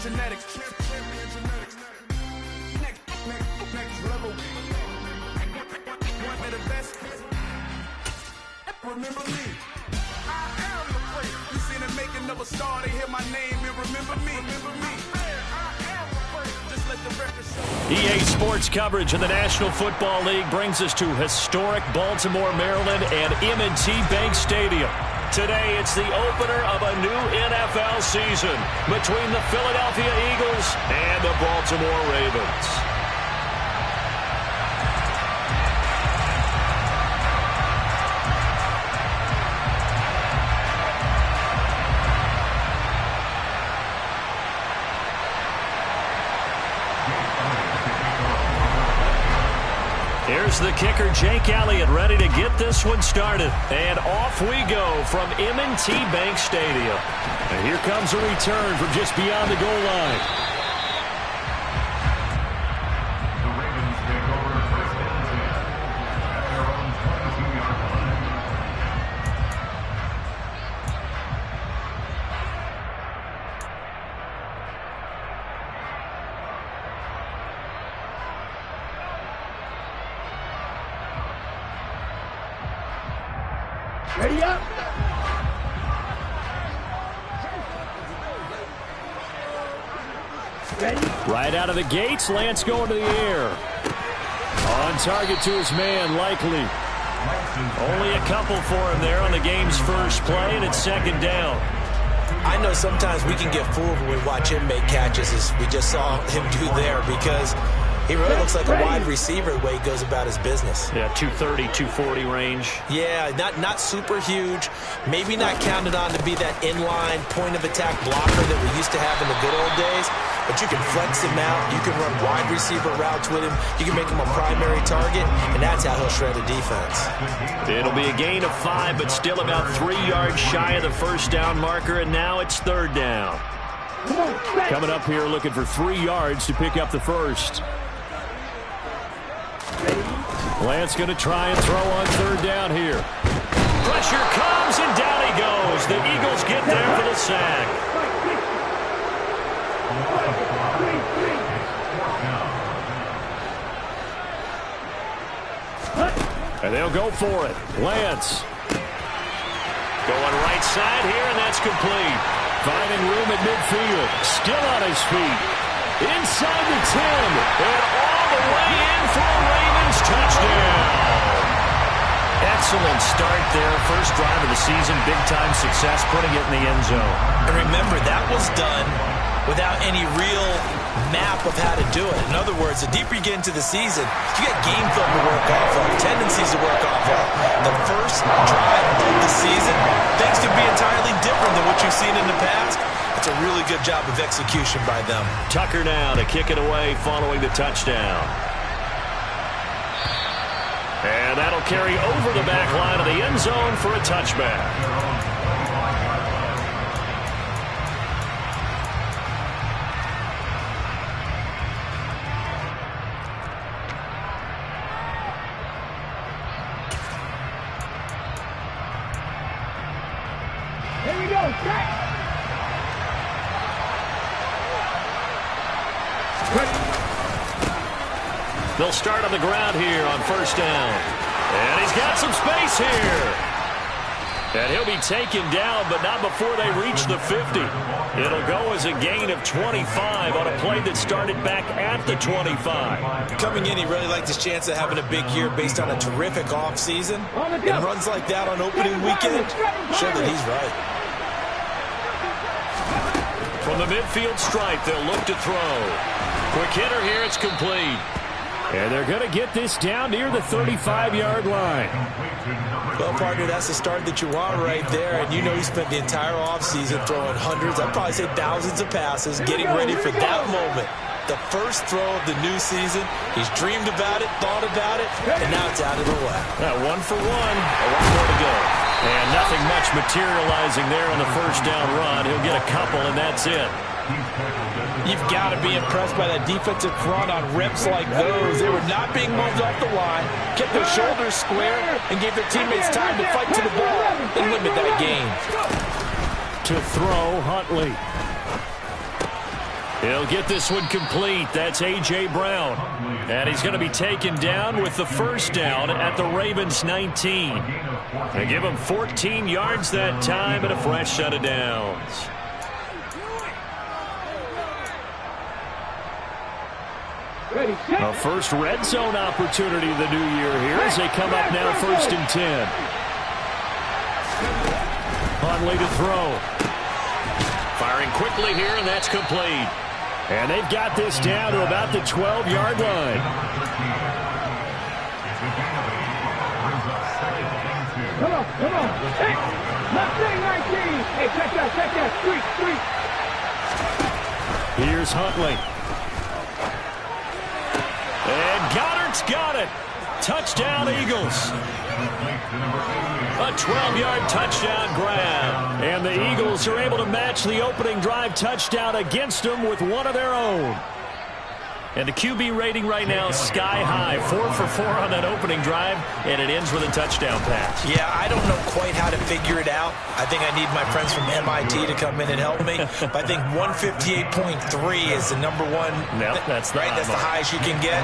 genetics. Next level. One of the best. Remember me. I am the place. You seen the making of a star, they hear my name and remember me. Remember me. EA Sports coverage of the National Football League brings us to historic Baltimore, Maryland and M&T Bank Stadium. Today, it's the opener of a new NFL season between the Philadelphia Eagles and the Baltimore Ravens. Here's the kicker, Jake Elliott, ready to get this one started. And off we go from M&T Bank Stadium. And here comes a return from just beyond the goal line. The Ravens take over first and 10 at their own 22-yard line. Ready up. Ready. Right out of the gates, Lance going to the air. On target to his man, Likely. Only a couple for him there on the game's first play, and it's second down. I know sometimes we can get fooled when we watch him make catches, as we just saw him do there, because he really looks like a wide receiver the way he goes about his business. Yeah, 230, 240 range. Yeah, not super huge. Maybe not counted on to be that inline point-of-attack blocker that we used to have in the good old days. But you can flex him out. You can run wide receiver routes with him. You can make him a primary target, and that's how he'll shred a defense. It'll be a gain of 5, but still about 3 yards shy of the first down marker, and now it's third down. Coming up here looking for 3 yards to pick up the first. Lance going to try and throw on third down here. Pressure comes, and down he goes. The Eagles get there for the sack. And they'll go for it. Lance. Going right side here, and that's complete. Finding room at midfield. Still on his feet. Inside the 10. And all the way in for a Ravens touchdown. Excellent start there. First drive of the season. Big-time success putting it in the end zone. And remember, that was done without any real map of how to do it. In other words, the deeper you get into the season, you got game film to work off of, tendencies to work off of. The first drive of the season, things could be entirely different than what you've seen in the past. It's a really good job of execution by them. Tucker now to kick it away following the touchdown. And that'll carry over the back line of the end zone for a touchback. Here we go. They'll start on the ground here on first down. And he's got some space here. And he'll be taken down, but not before they reach the 50. It'll go as a gain of 25 on a play that started back at the 25. Coming in, he really liked his chance of having a big year based on a terrific offseason. And runs like that on opening weekend show that he's right. From the midfield stripe, they'll look to throw. Quick hitter here, it's complete. And they're going to get this down near the 35-yard line. Well, partner, that's the start that you want right there. And you know he spent the entire offseason throwing hundreds, I'd probably say thousands of passes, getting ready for that moment. The first throw of the new season. He's dreamed about it, thought about it, and now it's out of the way. 1 for 1, a lot more to go. And nothing much materializing there on the first down run. He'll get a couple, and that's it. You've got to be impressed by that defensive front on reps like those. They were not being moved off the line, kept their shoulders square, and gave their teammates time to fight to the ball and limit that gain. To throw, Huntley. He'll get this one complete. That's A.J. Brown. And he's going to be taken down with the first down at the Ravens 19. They give him 14 yards that time and a fresh set of downs. A first red zone opportunity the new year here as they come up now 1st and 10. Huntley to throw. Firing quickly here, and that's complete. And they've got this down to about the 12-yard line. Come on. Hey, left thing 19. Hey, check that. Street. Here's Huntley. And Goddard's got it. Touchdown, Eagles. A 12-yard touchdown grab. And the Eagles are able to match the opening drive touchdown against them with one of their own. And the QB rating right now is sky high. 4 for 4 on that opening drive, and it ends with a touchdown pass. Yeah, I don't know quite how to figure it out. I think I need my friends from MIT to come in and help me. But I think 158.3 is the number one. No, that's the right. That's the highest you can get.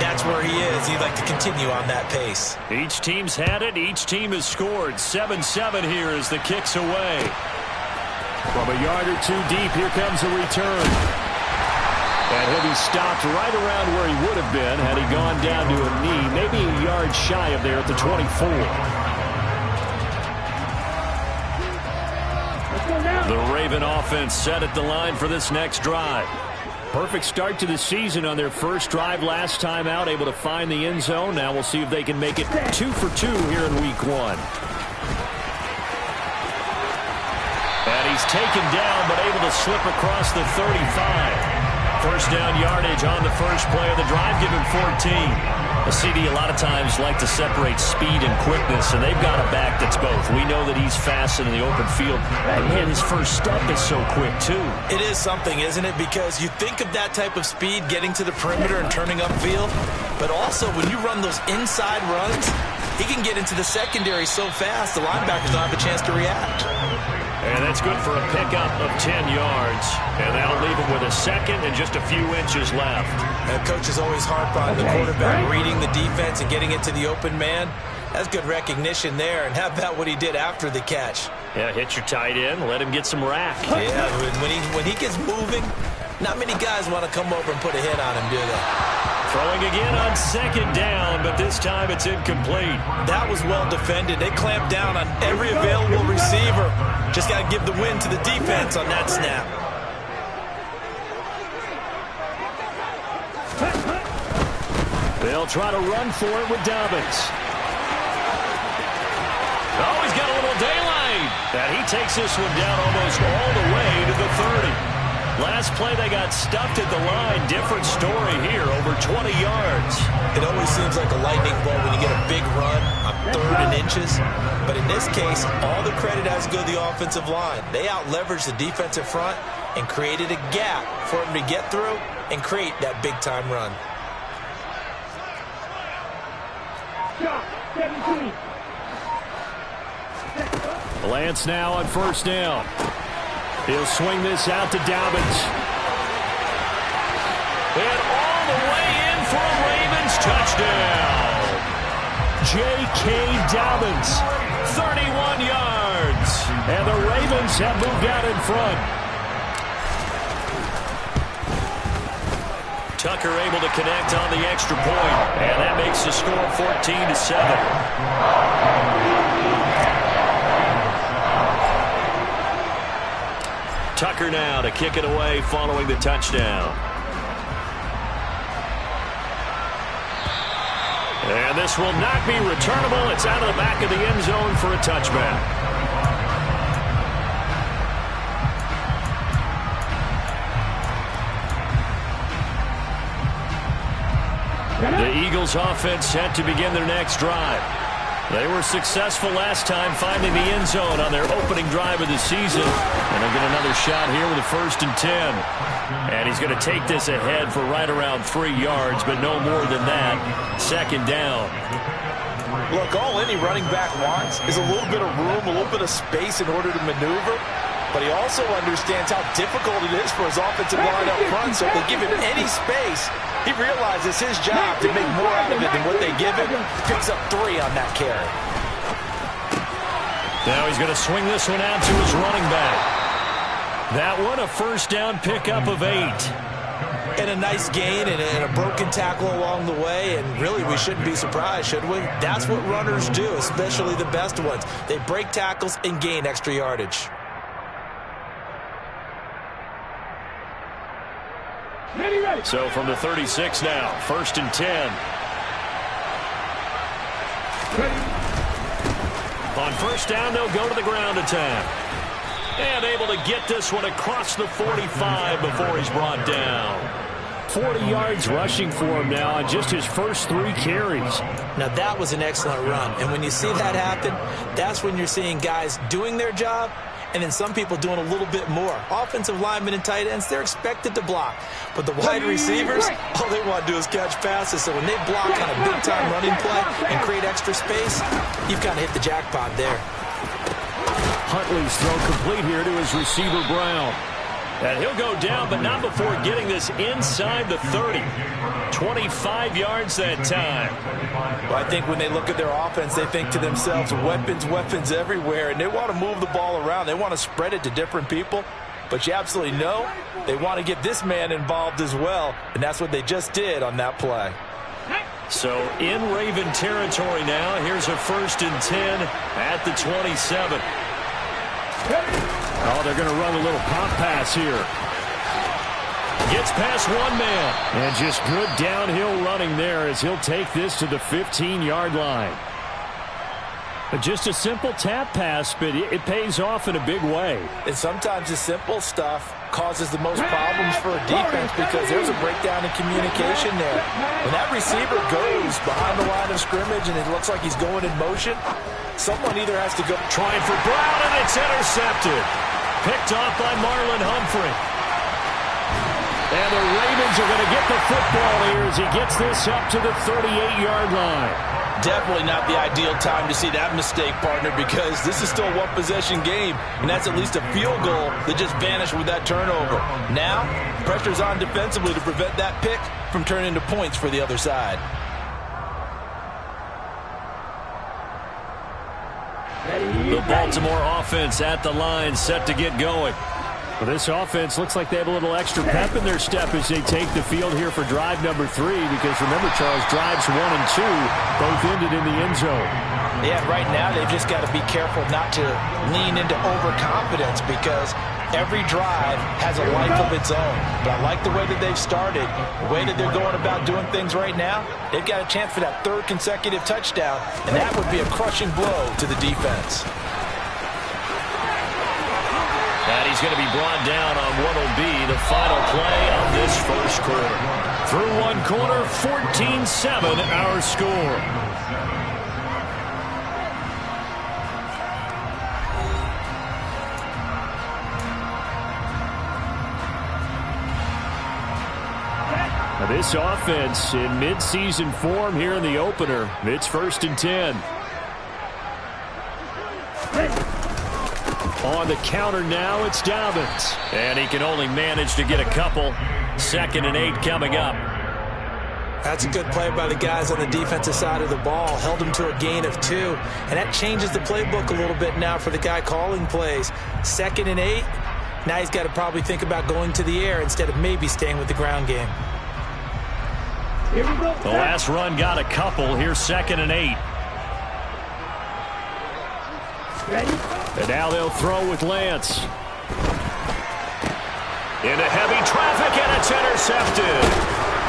That's where he is. He'd like to continue on that pace. Each team's had it. Each team has scored. 7-7 here as the kick's away. From a yard or two deep, here comes a return. And he'll be stopped right around where he would have been had he gone down to a knee, maybe a yard shy of there at the 24. The Raven offense set at the line for this next drive. Perfect start to the season on their first drive last time out, able to find the end zone. Now we'll see if they can make it 2 for 2 here in week 1. And he's taken down, but able to slip across the 35. First down yardage on the first play of the drive, give him 14. A CD a lot of times like to separate speed and quickness, and they've got a back that's both. We know that he's fast in the open field. And man, his first step is so quick, too. It is something, isn't it? Because you think of that type of speed getting to the perimeter and turning upfield, but also when you run those inside runs, he can get into the secondary so fast the linebackers don't have a chance to react. And that's good for a pickup of 10 yards. And that'll leave him with a second and just a few inches left. Coaches always harp on the quarterback reading the defense and getting it to the open man. That's good recognition there. And how about what he did after the catch? Yeah, hit your tight end, let him get some rack. Yeah, when he gets moving, not many guys want to come over and put a hit on him, do they? Throwing again on second down, but this time it's incomplete. That was well defended. They clamped down on every available receiver. Just got to give the win to the defense on that snap. They'll try to run for it with Dobbins. Oh, he's got a little daylight. And he takes this one down almost all the way to the 30. Last play, they got stuffed at the line. Different story here, over 20 yards. It always seems like a lightning bolt when you get a big run on 3rd and inches. But in this case, all the credit has to go to the offensive line. They out-leveraged the defensive front and created a gap for him to get through and create that big-time run. Lance now on first down. He'll swing this out to Dobbins. And all the way in for a Ravens touchdown. J.K. Dobbins, 31 yards. And the Ravens have moved out in front. Tucker able to connect on the extra point. And that makes the score 14-7. Tucker now to kick it away following the touchdown. And this will not be returnable. It's out of the back of the end zone for a touchback. The Eagles offense set to begin their next drive. They were successful last time finding the end zone on their opening drive of the season. And they'll get another shot here with a 1st and 10. And he's going to take this ahead for right around 3 yards, but no more than that. 2nd down. Look, all any running back wants is a little bit of room, a little bit of space in order to maneuver. but he also understands how difficult it is for his offensive line up front. So if they give him any space, he realizes his job to make more out of it than what they give him. Picks up 3 on that carry. Now he's going to swing this one out to his running back. That one, a first down pickup of 8. And a nice gain and a broken tackle along the way, and really we shouldn't be surprised, should we? That's what runners do, especially the best ones. They break tackles and gain extra yardage. So from the 36 now, 1st and 10. On first down, they'll go to the ground attack. And able to get this one across the 45 before he's brought down. 40 yards rushing for him now on just his first 3 carries. Now that was an excellent run. And when you see that happen, that's when you're seeing guys doing their job and then some people doing a little bit more. Offensive linemen and tight ends, they're expected to block. But the wide receivers, all they want to do is catch passes. So when they block on a big-time running play and create extra space, you've kind of hit the jackpot there. Huntley's throw complete here to his receiver, Brown. And he'll go down, but not before getting this inside the 30. 25 yards that time. Well, I think when they look at their offense, they think to themselves, weapons, weapons everywhere, and they want to move the ball around. They want to spread it to different people. But you absolutely know they want to get this man involved as well, and that's what they just did on that play. So in Raven territory now, here's a 1st and 10 at the 27. Oh, they're going to run a little pop pass here. Gets past one man. And just good downhill running there as he'll take this to the 15-yard line. But just a simple tap pass, but it pays off in a big way. And sometimes the simple stuff causes the most problems for a defense because there's a breakdown in communication there. When that receiver goes behind the line of scrimmage and it looks like he's going in motion, someone either has to go. Trying for Brown, and it's intercepted. Picked off by Marlon Humphrey. And the Ravens are going to get the football here as he gets this up to the 38-yard line. Definitely not the ideal time to see that mistake, partner, because this is still a one-possession game, and that's at least a field goal that just vanished with that turnover. Now, pressure's on defensively to prevent that pick from turning into points for the other side. The Baltimore offense at the line, set to get going. Well, this offense looks like they have a little extra pep in their step as they take the field here for drive number 3, because remember, Charles, drives 1 and 2 both ended in the end zone. Yeah, right now they've just got to be careful not to lean into overconfidence because every drive has a life of its own. But I like the way that they've started, the way that they're going about doing things right now. They've got a chance for that 3rd consecutive touchdown, and that would be a crushing blow to the defense. And he's going to be brought down on what will be the final play of this first quarter. Through one quarter, 14-7 our score. Now this offense in midseason form here in the opener. It's 1st and 10. On the counter now, it's Dobbins. And he can only manage to get a couple. 2nd and 8 coming up. That's a good play by the guys on the defensive side of the ball. Held them to a gain of 2. And that changes the playbook a little bit now for the guy calling plays. 2nd and 8. Now he's got to probably think about going to the air instead of maybe staying with the ground game. The last run got a couple. Here's 2nd and 8. And now they'll throw with Lance. Into heavy traffic, and it's intercepted.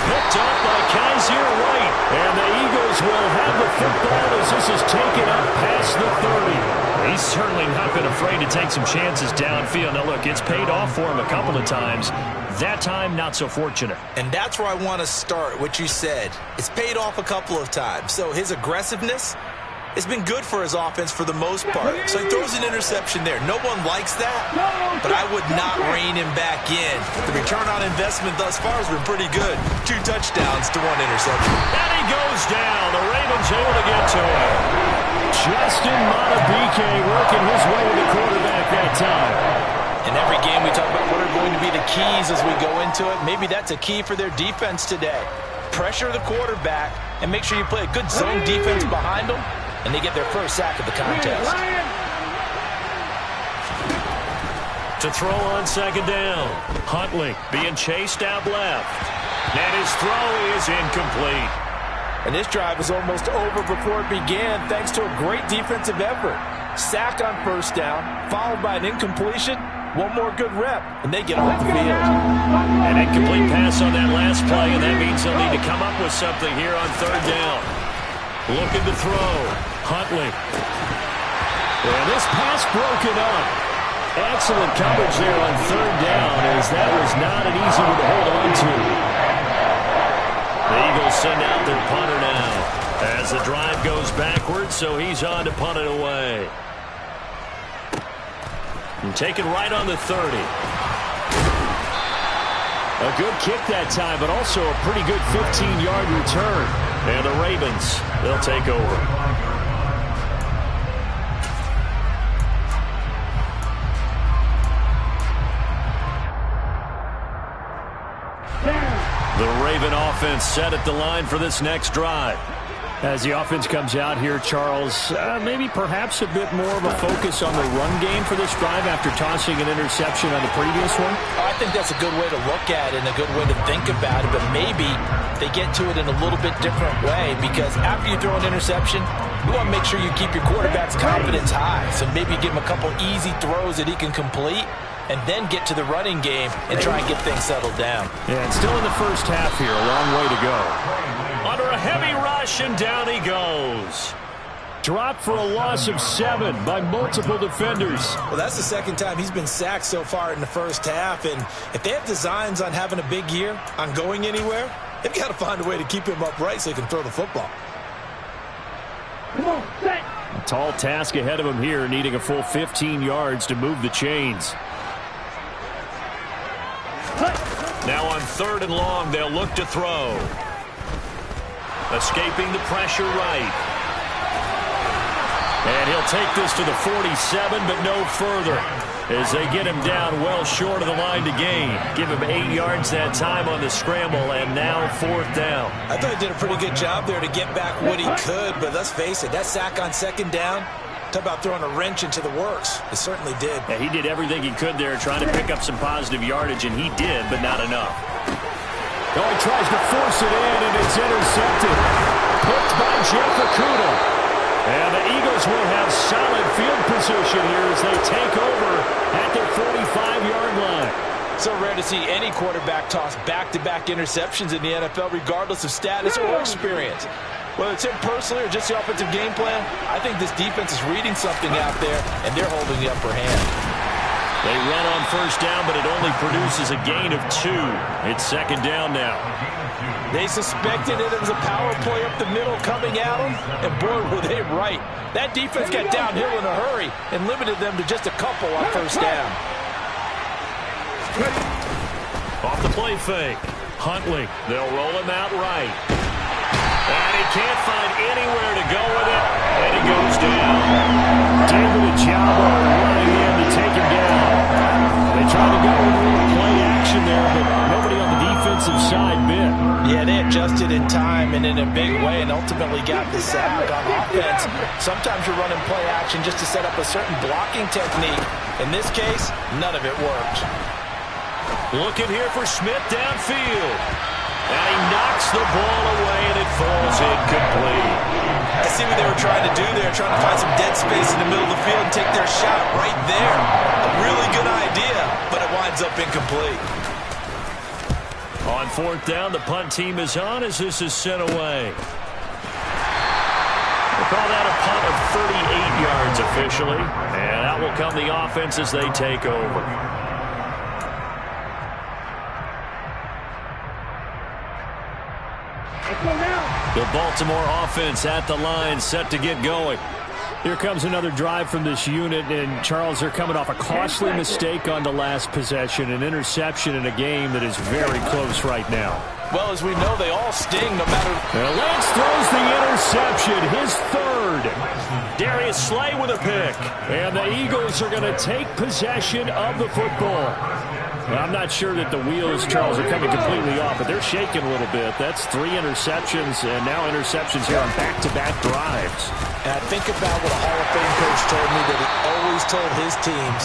Picked up by Kaiser White. And the Eagles will have the football as this is taken up past the 30. He's certainly not been afraid to take some chances downfield. Now, look, it's paid off for him a couple of times. That time, not so fortunate. And that's where I want to start, what you said. It's paid off a couple of times. So his aggressiveness has been good for his offense for the most part. So he throws an interception there. No one likes that, but I would not rein him back in. The return on investment thus far has been pretty good. 2 touchdowns to 1 interception. And he goes down. The Ravens able to get to him. Justin Matabike working his way to the quarterback that time. In every game, we talk about what are going to be the keys as we go into it. Maybe that's a key for their defense today. Pressure the quarterback and make sure you play a good zone defense behind them, and they get their first sack of the contest. To throw on second down. Huntley being chased out left. And his throw is incomplete. And this drive was almost over before it began thanks to a great defensive effort. Sack on first down, followed by an incompletion. One more good rep, and they get off the field. An incomplete pass on that last play, and that means they'll need to come up with something here on third down. Looking to throw. Huntley. And this pass broken up. Excellent coverage there on third down, as that was not an easy one to hold on to. The Eagles send out their punter now as the drive goes backwards, so he's on to punt it away. And taken right on the 30. A good kick that time, but also a pretty good 15-yard return. And the Ravens, they'll take over. The Raven offense set at the line for this next drive. As the offense comes out here, Charles, maybe perhaps a bit more of a focus on the run game for this drive after tossing an interception on the previous one? I think that's a good way to look at it and a good way to think about it, but maybe they get to it in a little bit different way, because after you throw an interception, you want to make sure you keep your quarterback's confidence high. So maybe give him a couple easy throws that he can complete, and then get to the running game and try and get things settled down. Yeah, and still in the first half here, a long way to go. Under a heavy rush, and down he goes. Dropped for a loss of 7 by multiple defenders. Well, that's the second time he's been sacked so far in the first half, and if they have designs on having a big year, on going anywhere, they've got to find a way to keep him upright so he can throw the football. Come on, set. A tall task ahead of him here, needing a full 15 yards to move the chains. Now on third and long, they'll look to throw. Escaping the pressure right. And he'll take this to the 47, but no further, as they get him down well short of the line to gain. Give him 8 yards that time on the scramble, and now fourth down. I thought he did a pretty good job there to get back what he could, but let's face it, that sack on second down, talk about throwing a wrench into the works. It certainly did. Yeah, he did everything he could there, trying to pick up some positive yardage, and he did, but not enough. Oh, he tries to force it in, and it's intercepted. Picked by Jeff Okudah. And the Eagles will have solid field position here as they take over at their 45-yard line. So rare to see any quarterback toss back-to-back interceptions in the NFL, regardless of status or experience. Whether it's him personally or just the offensive game plan, I think this defense is reading something out there, and they're holding the upper hand. They run on first down, but it only produces a gain of 2. It's second down now. They suspected it was a power play up the middle coming at them, and boy, were they right. That defense got downhill in a hurry and limited them to just a couple on first down. Off the play fake. Huntley, they'll roll him out right. And he can't find anywhere to go with it, and he goes down. David Ojabo running in to take him down. They tried to go with a little play action there, but nobody on the defensive side bit. Yeah, they adjusted in time and in a big way and ultimately got the sack on offense. Sometimes you're running play action just to set up a certain blocking technique. In this case, none of it worked. Looking here for Smith downfield. And he knocks the ball away, and it falls incomplete. I see what they were trying to do there, trying to find some dead space in the middle of the field and take their shot right there. A really good idea, but it winds up incomplete. On fourth down, the punt team is on as this is sent away. We'll call that a punt of 38 yards officially, and out will come the offense as they take over. The Baltimore offense at the line, set to get going. Here comes another drive from this unit, and Charles, they're coming off a costly mistake on the last possession, an interception in a game that is very close right now. Well, as we know, they all sting no matter. Lance throws the interception, his third. Darius Slay with a pick. And the Eagles are going to take possession of the football. I'm not sure that the wheels, Charles, are coming completely off, but they're shaking a little bit. That's 3 interceptions, and now interceptions here on back-to-back drives. And I think about what a Hall of Fame coach told me, that he always told his teams,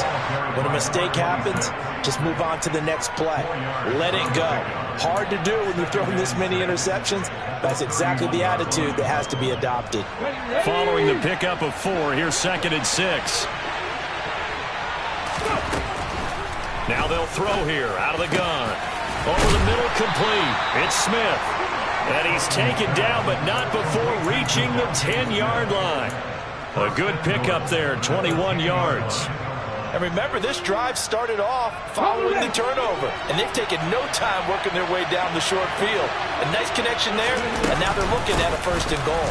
when a mistake happens, just move on to the next play. Let it go. Hard to do when you've thrown this many interceptions. That's exactly the attitude that has to be adopted. Following the pickup of 4, here's 2nd and 6. Now they'll throw here, out of the gun. Over the middle, complete. It's Smith. And he's taken down, but not before reaching the 10-yard line. A good pickup there, 21 yards. And remember, this drive started off following the turnover. And they've taken no time working their way down the short field. A nice connection there, and now they're looking at a 1st and goal.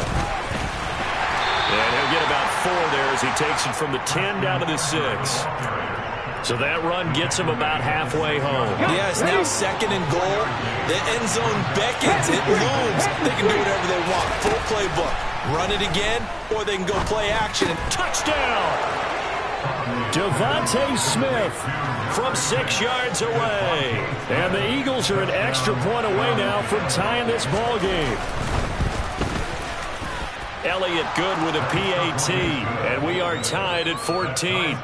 And he'll get about 4 there as he takes it from the 10 down to the 6. So that run gets him about halfway home. Yes, now 2nd and goal. The end zone beckons. It looms. They can do whatever they want. Full playbook. Run it again, or they can go play action. Touchdown! Devontae Smith from 6 yards away. And the Eagles are an extra point away now from tying this ball game. Elliott good with a PAT, and we are tied at 14.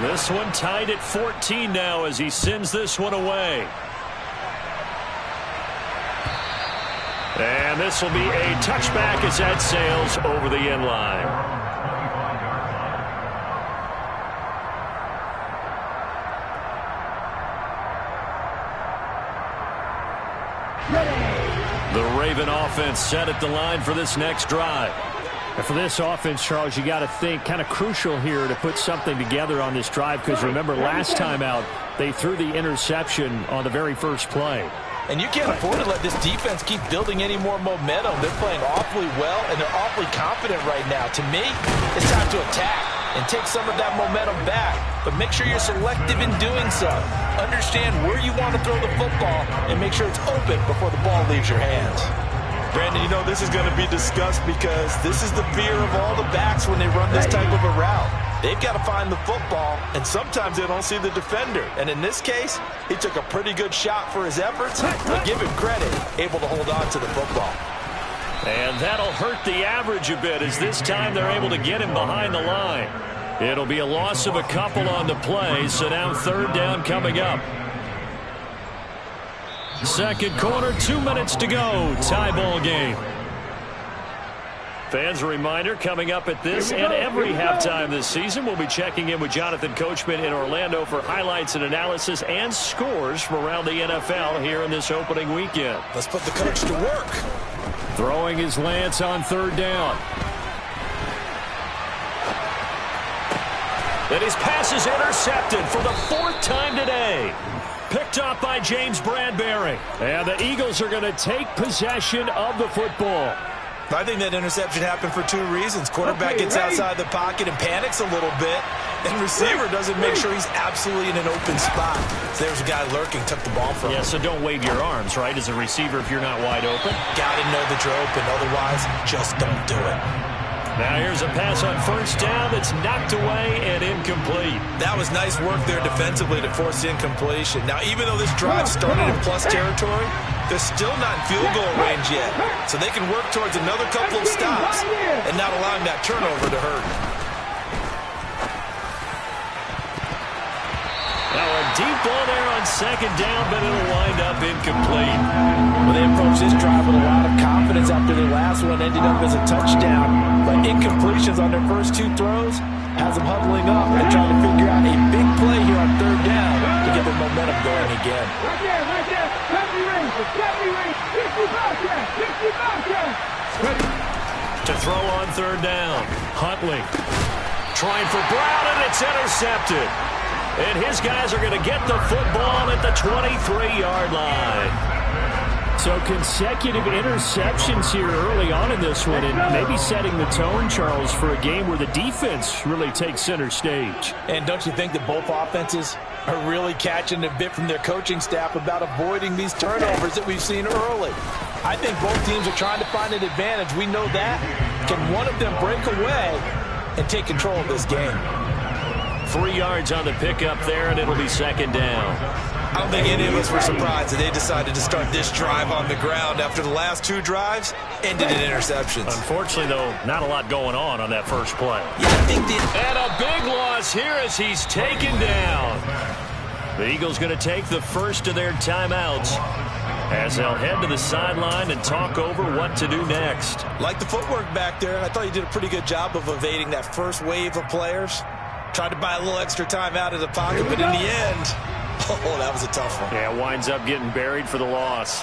This one tied at 14 now as he sends this one away. And this will be a touchback as that sails over the end line. The Raven offense set at the line for this next drive. And for this offense, Charles, you got to think kind of crucial here to put something together on this drive, because remember last time out they threw the interception on the very first play. And you can't afford to let this defense keep building any more momentum. They're playing awfully well, and they're awfully confident right now. To me, it's time to attack and take some of that momentum back. But make sure you're selective in doing so. Understand where you want to throw the football and make sure it's open before the ball leaves your hands. Brandon, you know this is going to be discussed because this is the fear of all the backs when they run this type of a route. They've got to find the football, and sometimes they don't see the defender. And in this case, he took a pretty good shot for his efforts, but give him credit, able to hold on to the football. And that'll hurt the average a bit, as this time they're able to get him behind the line. It'll be a loss of a couple on the play, so now 3rd down coming up. Second quarter, 2 minutes to go. Tie ball game. Fans, a reminder, coming up at this and every halftime this season, we'll be checking in with Jonathan Coachman in Orlando for highlights and analysis and scores from around the NFL here in this opening weekend. Let's put the coach to work. Throwing his Lance on 3rd down. And his pass is intercepted for the 4th time today. Picked up by James Bradbury. And the Eagles are going to take possession of the football. I think that interception happened for 2 reasons. Quarterback gets outside the pocket and panics a little bit, and receiver doesn't make sure he's absolutely in an open spot. So there's a guy lurking, took the ball from him. Yeah, so don't wave your arms, right, as a receiver if you're not wide open. Got to know that you're open, otherwise just don't do it. Now here's a pass on 1st down that's knocked away and incomplete. That was nice work there defensively to force the incompletion. Now, even though this drive started in plus territory, they're still not in field goal range yet. So they can work towards another couple of stops and not allowing that turnover to hurt. Now a deep ball there on 2nd down, but it'll wind up incomplete. Well, they approached this drive with a lot of confidence after their last one ended up as a touchdown. But incompletions on their first 2 throws has them huddling up and trying to figure out a big play here on 3rd down to get their momentum going again. Right there, right there. 50 range, 55 catch, 55 catch. To throw on 3rd down. Huntley trying for Brown, and it's intercepted. And his guys are going to get the football at the 23-yard line. So consecutive interceptions here early on in this one, and maybe setting the tone, Charles, for a game where the defense really takes center stage. And don't you think that both offenses are really catching a bit from their coaching staff about avoiding these turnovers that we've seen early? I think both teams are trying to find an advantage. We know that. Can one of them break away and take control of this game? 3 yards on the pickup there, and it'll be second down. I don't think any of us were surprised that they decided to start this drive on the ground after the last 2 drives ended in interceptions. Unfortunately, though, not a lot going on that first play. Yeah, I think and a big loss here as he's taken down. The Eagles going to take the first of their timeouts as they'll head to the sideline and talk over what to do next. Like the footwork back there, I thought you did a pretty good job of evading that first wave of players. Tried to buy a little extra time out of the pocket, but in the end, oh, that was a tough one. Yeah, winds up getting buried for the loss.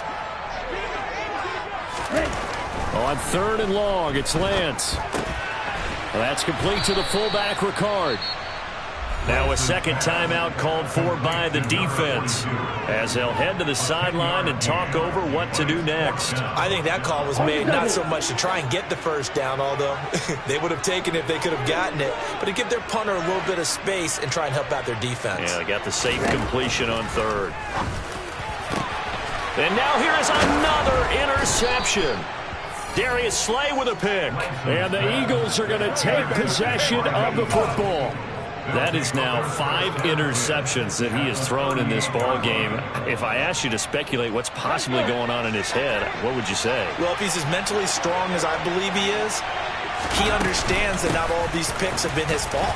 On 3rd and long, it's Lance. Well, that's complete to the fullback, Ricard. Now a second timeout called for by the defense as they'll head to the sideline and talk over what to do next. I think that call was made not so much to try and get the first down, although they would have taken it if they could have gotten it, but to give their punter a little bit of space and try and help out their defense. Yeah, they got the safe completion on 3rd. And now here is another interception. Darius Slay with a pick. And the Eagles are going to take possession of the football. That is now 5 interceptions that he has thrown in this ball game. If I asked you to speculate what's possibly going on in his head, what would you say? Well, if he's as mentally strong as I believe he is, he understands that not all these picks have been his fault.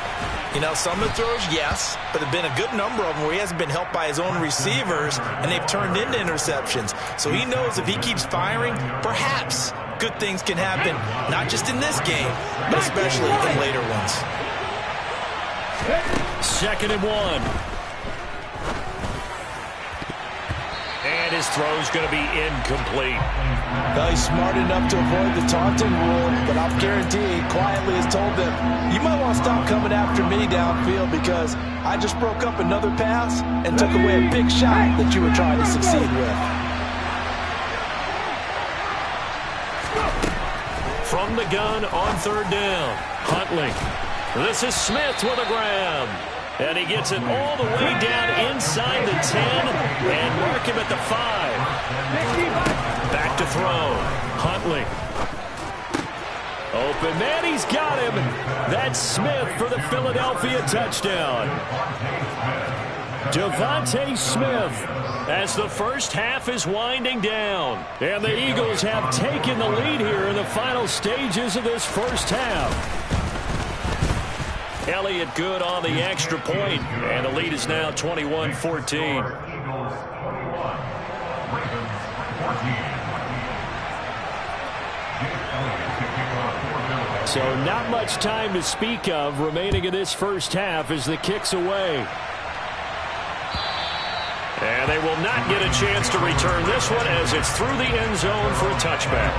You know, some of the throws, yes, but there have been a good number of them where he hasn't been helped by his own receivers, and they've turned into interceptions. So he knows if he keeps firing, perhaps good things can happen, not just in this game, but especially in later ones. 2nd and 1. And his throw's going to be incomplete. Well, he's smart enough to avoid the taunting rule, but I'll guarantee he quietly has told them, you might want to stop coming after me downfield because I just broke up another pass and took away a big shot that you were trying to succeed with. From the gun on 3rd down, Huntley. This is Smith with a grab. And he gets it all the way down inside the 10 and mark him at the 5. Back to throw. Huntley. Open man, he's got him. That's Smith for the Philadelphia touchdown. Devontae Smith as the first half is winding down. And the Eagles have taken the lead here in the final stages of this first half. Elliott good on the extra point, and the lead is now 21-14. Eagles 21, Ravens 14. So not much time to speak of remaining in this first half as the kick's away. And they will not get a chance to return this one as it's through the end zone for a touchback.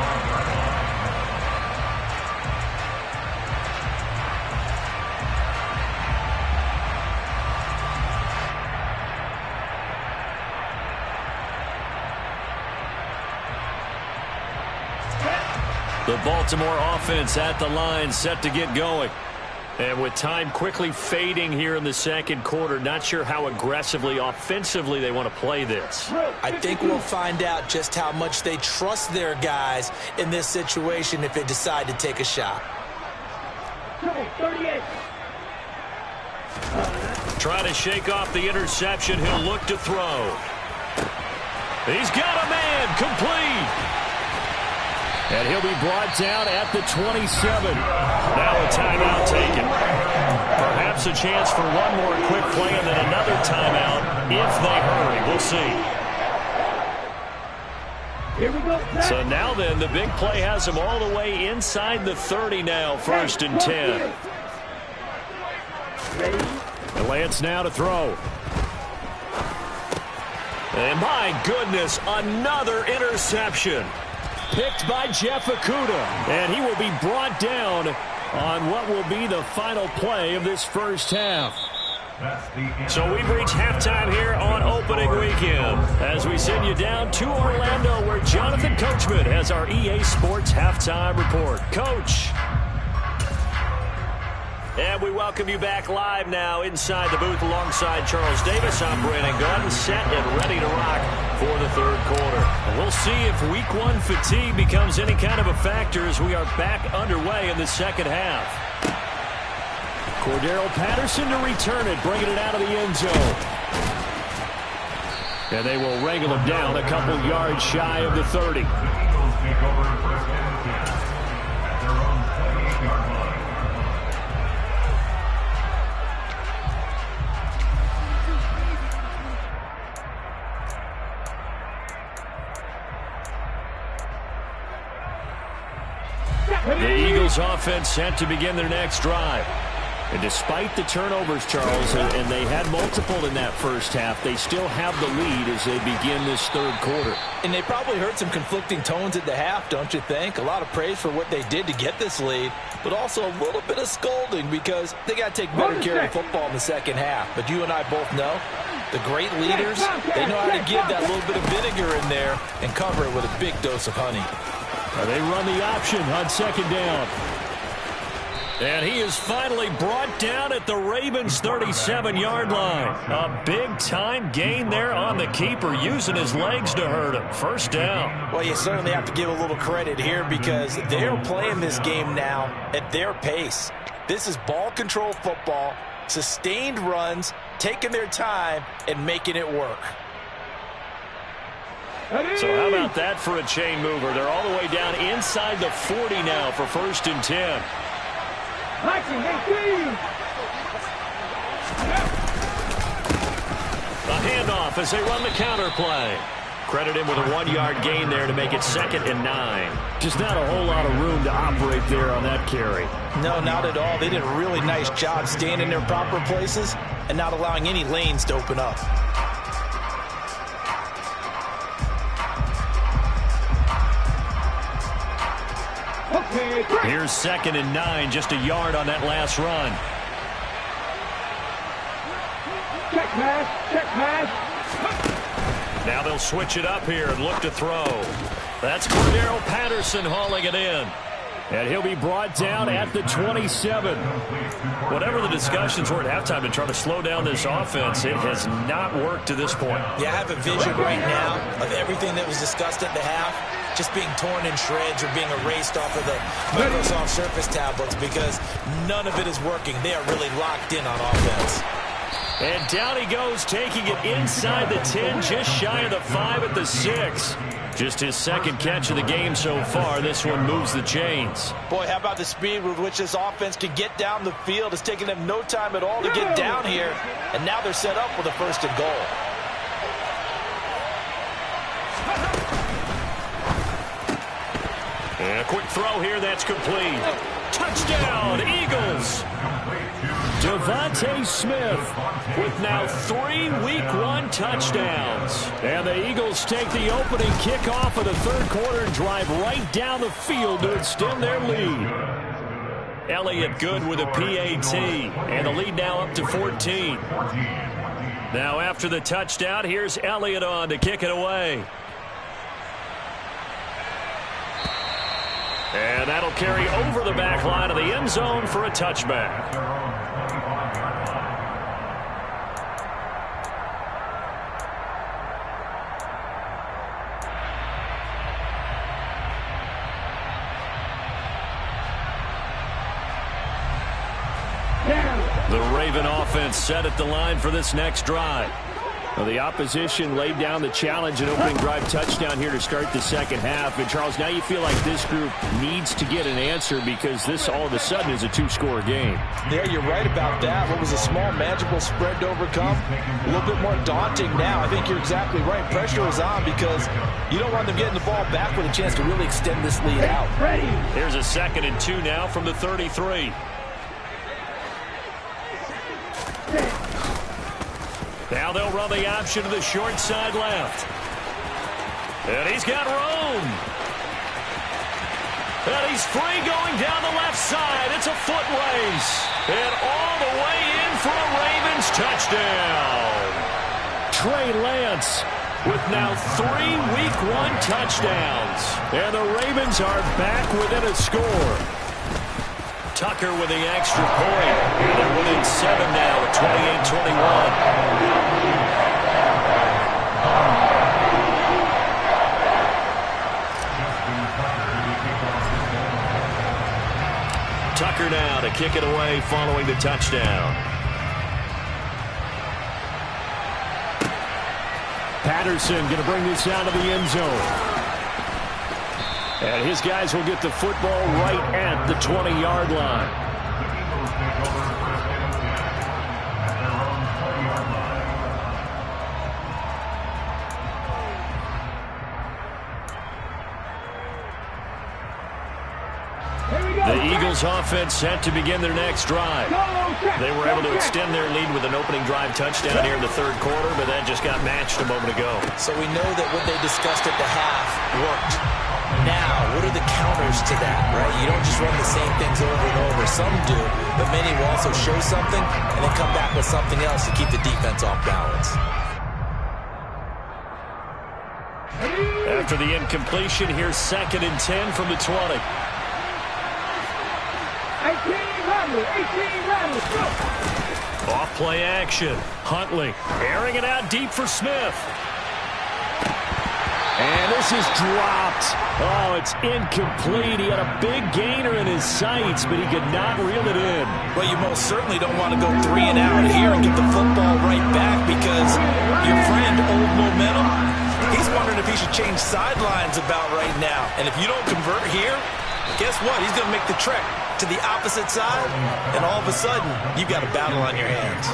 The Baltimore offense at the line, set to get going. And with time quickly fading here in the second quarter, not sure how aggressively, offensively they want to play this. I think we'll find out just how much they trust their guys in this situation if they decide to take a shot. Try to shake off the interception. He'll look to throw. He's got a man, complete. And he'll be brought down at the 27. Now a timeout taken. Perhaps a chance for one more quick play and then another timeout if they hurry. We'll see. Here we go. So now then, the big play has him all the way inside the 30 now, 1st and 10. And Lance now to throw. And my goodness, another interception. Picked by Jeff Okudah, and he will be brought down on what will be the final play of this first half. So we've reached halftime here on opening weekend as we send you down to Orlando where Jonathan Coachman has our EA Sports halftime report. Coach. And we welcome you back live now inside the booth alongside Charles Davis. I'm Brandon Gunn, set and ready to rock for the third quarter. And we'll see if week one fatigue becomes any kind of a factor as we are back underway in the second half. Cordero Patterson to return it, bringing it out of the end zone. And they will wrangle him down a couple yards shy of the 30. The Eagles take over first and 10 at their own 28-yard line. The Eagles offense set to begin their next drive. And despite the turnovers, Charles, and they had multiple in that first half, they still have the lead as they begin this third quarter. And they probably heard some conflicting tones at the half, don't you think? A lot of praise for what they did to get this lead, but also a little bit of scolding because they got to take better care of the football in the second half. But you and I both know the great leaders, they know how to give that little bit of vinegar in there and cover it with a big dose of honey. They run the option on second down. And he is finally brought down at the Ravens' 37-yard line. A big-time gain there on the keeper, using his legs to hurt him. First down. Well, you certainly have to give a little credit here because they're playing this game now at their pace. This is ball control football, sustained runs, taking their time, and making it work. So how about that for a chain mover? They're all the way down inside the 40 now for first and 10. A handoff as they run the counter play. Credit him with a 1-yard gain there to make it 2nd and 9. Just not a whole lot of room to operate there on that carry. No, not at all. They did a really nice job staying in their proper places and not allowing any lanes to open up. Here's 2nd and 9, just a yard on that last run. Check pass. Now they'll switch it up here and look to throw. That's Cordero Patterson hauling it in. And he'll be brought down at the 27. Whatever the discussions were at halftime to try to slow down this offense, it has not worked to this point. Yeah, I have a vision right now of everything that was discussed at the half just being torn in shreds or being erased off of the Microsoft Surface tablets because none of it is working. They are really locked in on offense. And down he goes, taking it inside the 10, just shy of the 5 at the 6. Just his second catch of the game so far. This one moves the chains. Boy, how about the speed with which this offense can get down the field? It's taking them no time at all to get down here. And now they're set up with a 1st and goal. And a quick throw here, that's complete. Touchdown, Eagles! Devontae Smith with now 3 Week 1 touchdowns. And the Eagles take the opening kickoff of the third quarter and drive right down the field to extend their lead. Elliott good with a PAT. And the lead now up to 14. Now after the touchdown, here's Elliott on to kick it away. And that'll carry over the back line of the end zone for a touchback. The Raven offense set at the line for this next drive. Well, the opposition laid down the challenge and opening drive touchdown here to start the second half. And, Charles, now you feel like this group needs to get an answer because this all of a sudden is a 2-score game. Yeah, you're right about that. What was a small, manageable spread to overcome? A little bit more daunting now. I think you're exactly right. Pressure is on because you don't want them getting the ball back with a chance to really extend this lead out. Here's a 2nd and 2 now from the 33. Now they'll run the option to the short side left. And he's got room. And he's free going down the left side. It's a foot race. And all the way in for a Ravens Touchdown! Trey Lance with now 3 Week 1 touchdowns. And the Ravens are back within a score. Tucker with the extra point. And they're within 7 now at 28-21. Tucker now to kick it away following the touchdown. Patterson going to bring this out of the end zone. And his guys will get the football right at the 20-yard line. The Eagles offense set to begin their next drive. They were able to extend their lead with an opening drive touchdown here in the third quarter, but that just got matched a moment ago. So we know that what they discussed at the half worked. Now, what are the counters to that, right? You don't just run the same things over and over. Some do, but many will also show something and then come back with something else to keep the defense off balance. After the incompletion, here's 2nd and 10 from the 20. 18 Riley, go! Off play action. Huntley airing it out deep for Smith. And this is dropped. Oh, it's incomplete. He had a big gainer in his sights, but he could not reel it in. Well, you most certainly don't want to go 3 and out here and get the football right back because your friend, Old Momentum, he's wondering if he should change sidelines about right now. And if you don't convert here, guess what? He's going to make the trek to the opposite side, and all of a sudden, you've got a battle on your hands.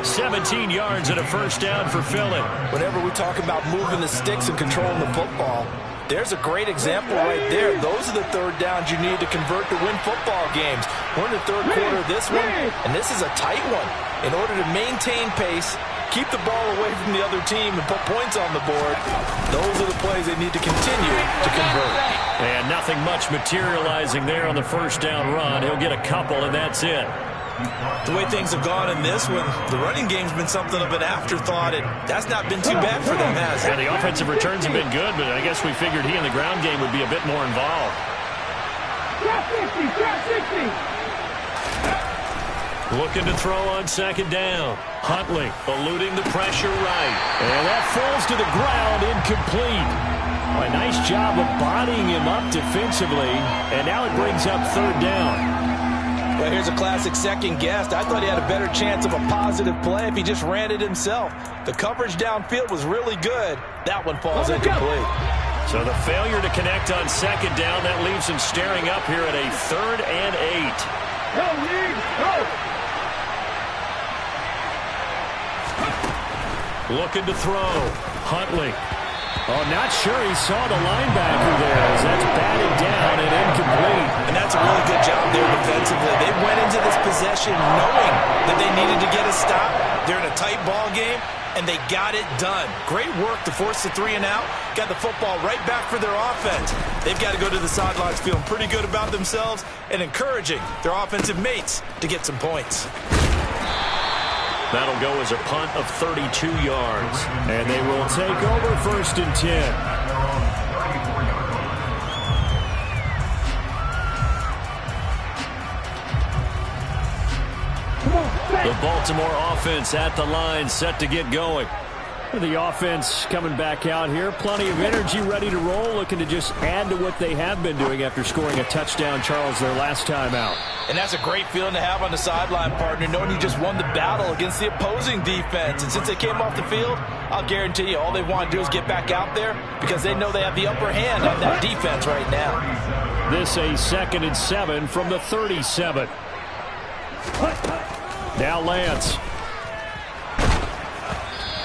17 yards and a first down for Philly. Whenever we talk about moving the sticks and controlling the football, there's a great example right there. Those are the third downs you need to convert to win football games. We're in the third quarter of this one, and this is a tight one. In order to maintain pace, keep the ball away from the other team and put points on the board, those are the plays they need to continue to convert. And nothing much materializing there on the first down run. He'll get a couple, and that's it. The way things have gone in this one, the running game's been something of an afterthought, and that's not been too bad for them, has it? And the offensive returns have been good, but I guess we figured he in the ground game would be a bit more involved. Looking to throw on 2nd down. Huntley eluding the pressure right. And that falls to the ground, incomplete. A nice job of bodying him up defensively, and now it brings up 3rd down. Well, here's a classic second guess. I thought he had a better chance of a positive play if he just ran it himself. The coverage downfield was really good. That one falls incomplete. So the failure to connect on 2nd down, that leaves him staring up here at a 3rd and 8. Go, Lee, go! Looking to throw. Huntley. Oh, not sure he saw the linebacker there as that's batted down and incomplete. And that's a really good job there defensively. They went into this possession knowing that they needed to get a stop. They're in a tight ball game, and they got it done. Great work to force the 3 and out. Got the football right back for their offense. They've got to go to the sidelines feeling pretty good about themselves and encouraging their offensive mates to get some points. That'll go as a punt of 32 yards. And they will take over 1st and 10. The Baltimore offense at the line, set to get going. The offense coming back out here. Plenty of energy, ready to roll, looking to just add to what they have been doing after scoring a touchdown, Charles, their last time out. And that's a great feeling to have on the sideline, partner, knowing you just won the battle against the opposing defense. And since they came off the field, I'll guarantee you all they want to do is get back out there because they know they have the upper hand on that defense right now. This a 2nd and 7 from the 37. Now Lance.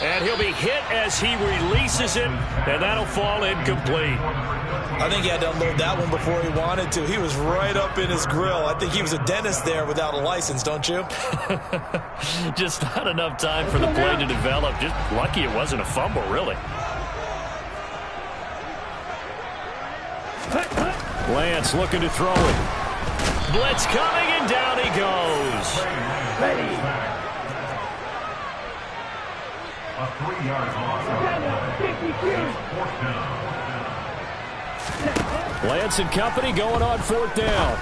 And he'll be hit as he releases it, and that'll fall incomplete. I think he had to unload that one before he wanted to. He was right up in his grill. I think he was a dentist there without a license, don't you? Just not enough time for the play to develop. Just lucky it wasn't a fumble, really. Lance looking to throw it. Blitz coming, and down he goes. 3 yards loss on the play. Fourth down. Lance and company going on 4th down.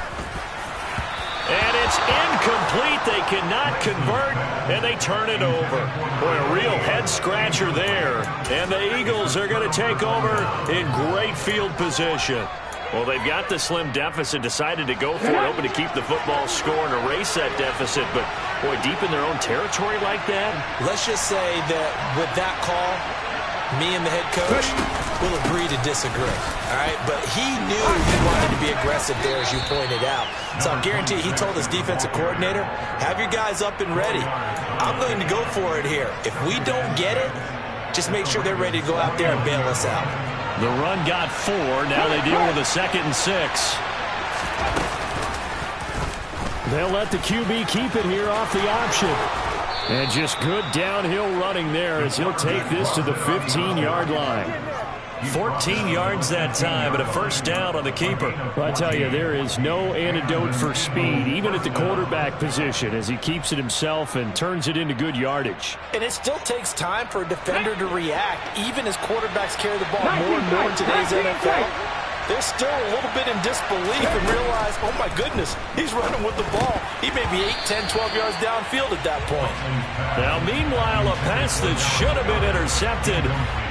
And it's incomplete. They cannot convert, and they turn it over. Boy, a real head-scratcher there. And the Eagles are going to take over in great field position. Well, they've got the slim deficit, decided to go for it, hoping to keep the football score and erase that deficit. But, boy, deep in their own territory like that. Let's just say that with that call, me and the head coach will agree to disagree. All right, but he knew he wanted to be aggressive there, as you pointed out. So I'll guarantee he told his defensive coordinator, have your guys up and ready. I'm going to go for it here. If we don't get it, just make sure they're ready to go out there and bail us out. The run got 4. Now they deal with a 2nd and 6. They'll let the QB keep it here off the option. And just good downhill running there as he'll take this to the 15-yard line. 14 yards that time, and a first down on the keeper. Well, I tell you, there is no antidote for speed, even at the quarterback position, as he keeps it himself and turns it into good yardage. And it still takes time for a defender to react, even as quarterbacks carry the ball more and more in today's NFL. They're still a little bit in disbelief and realize, oh my goodness, he's running with the ball. He may be 8, 10, 12 yards downfield at that point. Now, meanwhile, a pass that should have been intercepted,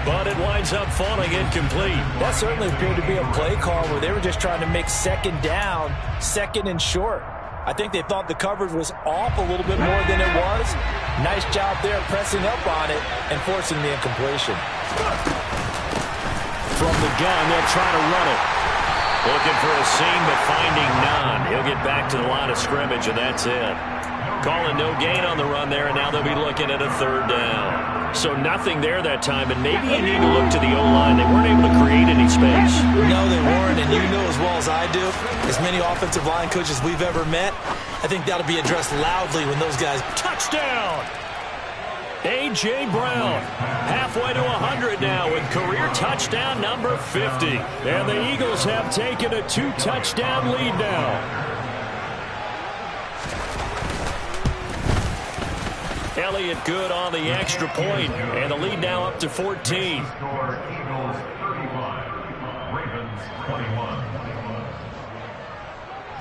but it winds up falling incomplete. That certainly appeared to be a play call where they were just trying to make 2nd down, 2nd and short. I think they thought the coverage was off a little bit more than it was. Nice job there pressing up on it and forcing the incompletion. From the gun, they'll try to run it. Looking for a seam, but finding none. He'll get back to the line of scrimmage, and that's it. Calling no gain on the run there, and now they'll be looking at a 3rd down. So nothing there that time, and maybe you need to look to the O-line. They weren't able to create any space. No, they weren't, and you know as well as I do, as many offensive line coaches we've ever met, I think that'll be addressed loudly when those guys... Touchdown! A.J. Brown, halfway to 100 now with career touchdown number 50. And the Eagles have taken a 2-touchdown lead now. Elliott good on the extra point, and the lead now up to 14. Score Eagles 35, Ravens 21.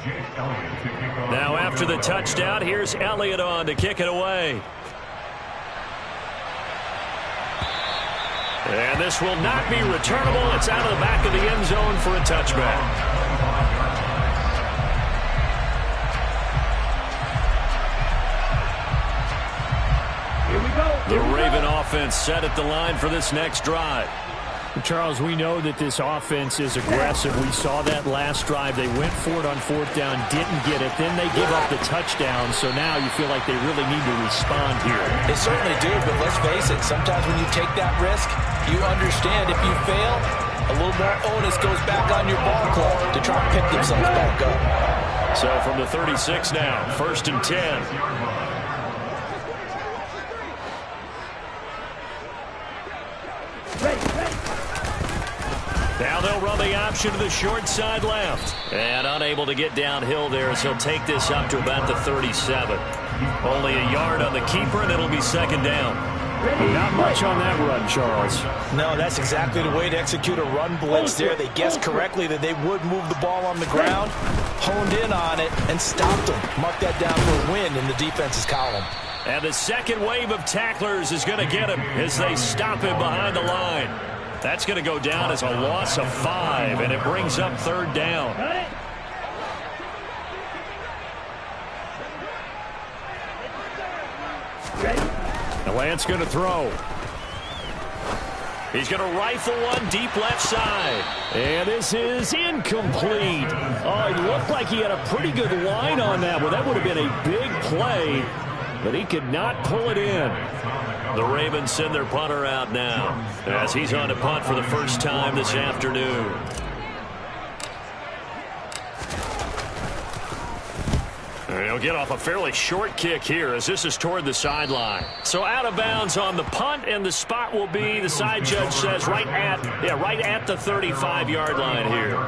Jake Elliott to kick off. Now after the touchdown, here's Elliott on to kick it away. And this will not be returnable. It's out of the back of the end zone for a touchback. Here we go. The Raven offense set at the line for this next drive. Charles, we know that this offense is aggressive. We saw that last drive. They went for it on 4th down, didn't get it. Then they give up the touchdown. So now you feel like they really need to respond here. They certainly do, but let's face it. Sometimes when you take that risk, you understand if you fail, a little more onus goes back on your ball club to try and pick themselves back up. So from the 36 now, 1st and 10. Now they'll run the option to the short side left. And unable to get downhill there as he'll take this up to about the 37. Only a yard on the keeper, and it'll be 2nd down. Not much on that run, Charles. No, that's exactly the way to execute a run blitz there. They guessed correctly that they would move the ball on the ground, honed in on it, and stopped them. Mark that down for a win in the defense's column. And the second wave of tacklers is going to get him as they stop him behind the line. That's going to go down as a loss of 5, and it brings up 3rd down. The Lance going to throw. He's going to rifle one deep left side. And this is incomplete. Oh, it looked like he had a pretty good line on that. Well, that would have been a big play, but he could not pull it in. The Ravens send their punter out now as he's on to punt for the first time this afternoon. And he'll get off a fairly short kick here as this is toward the sideline. So out of bounds on the punt, and the spot will be, the side judge says, right at the 35-yard line here.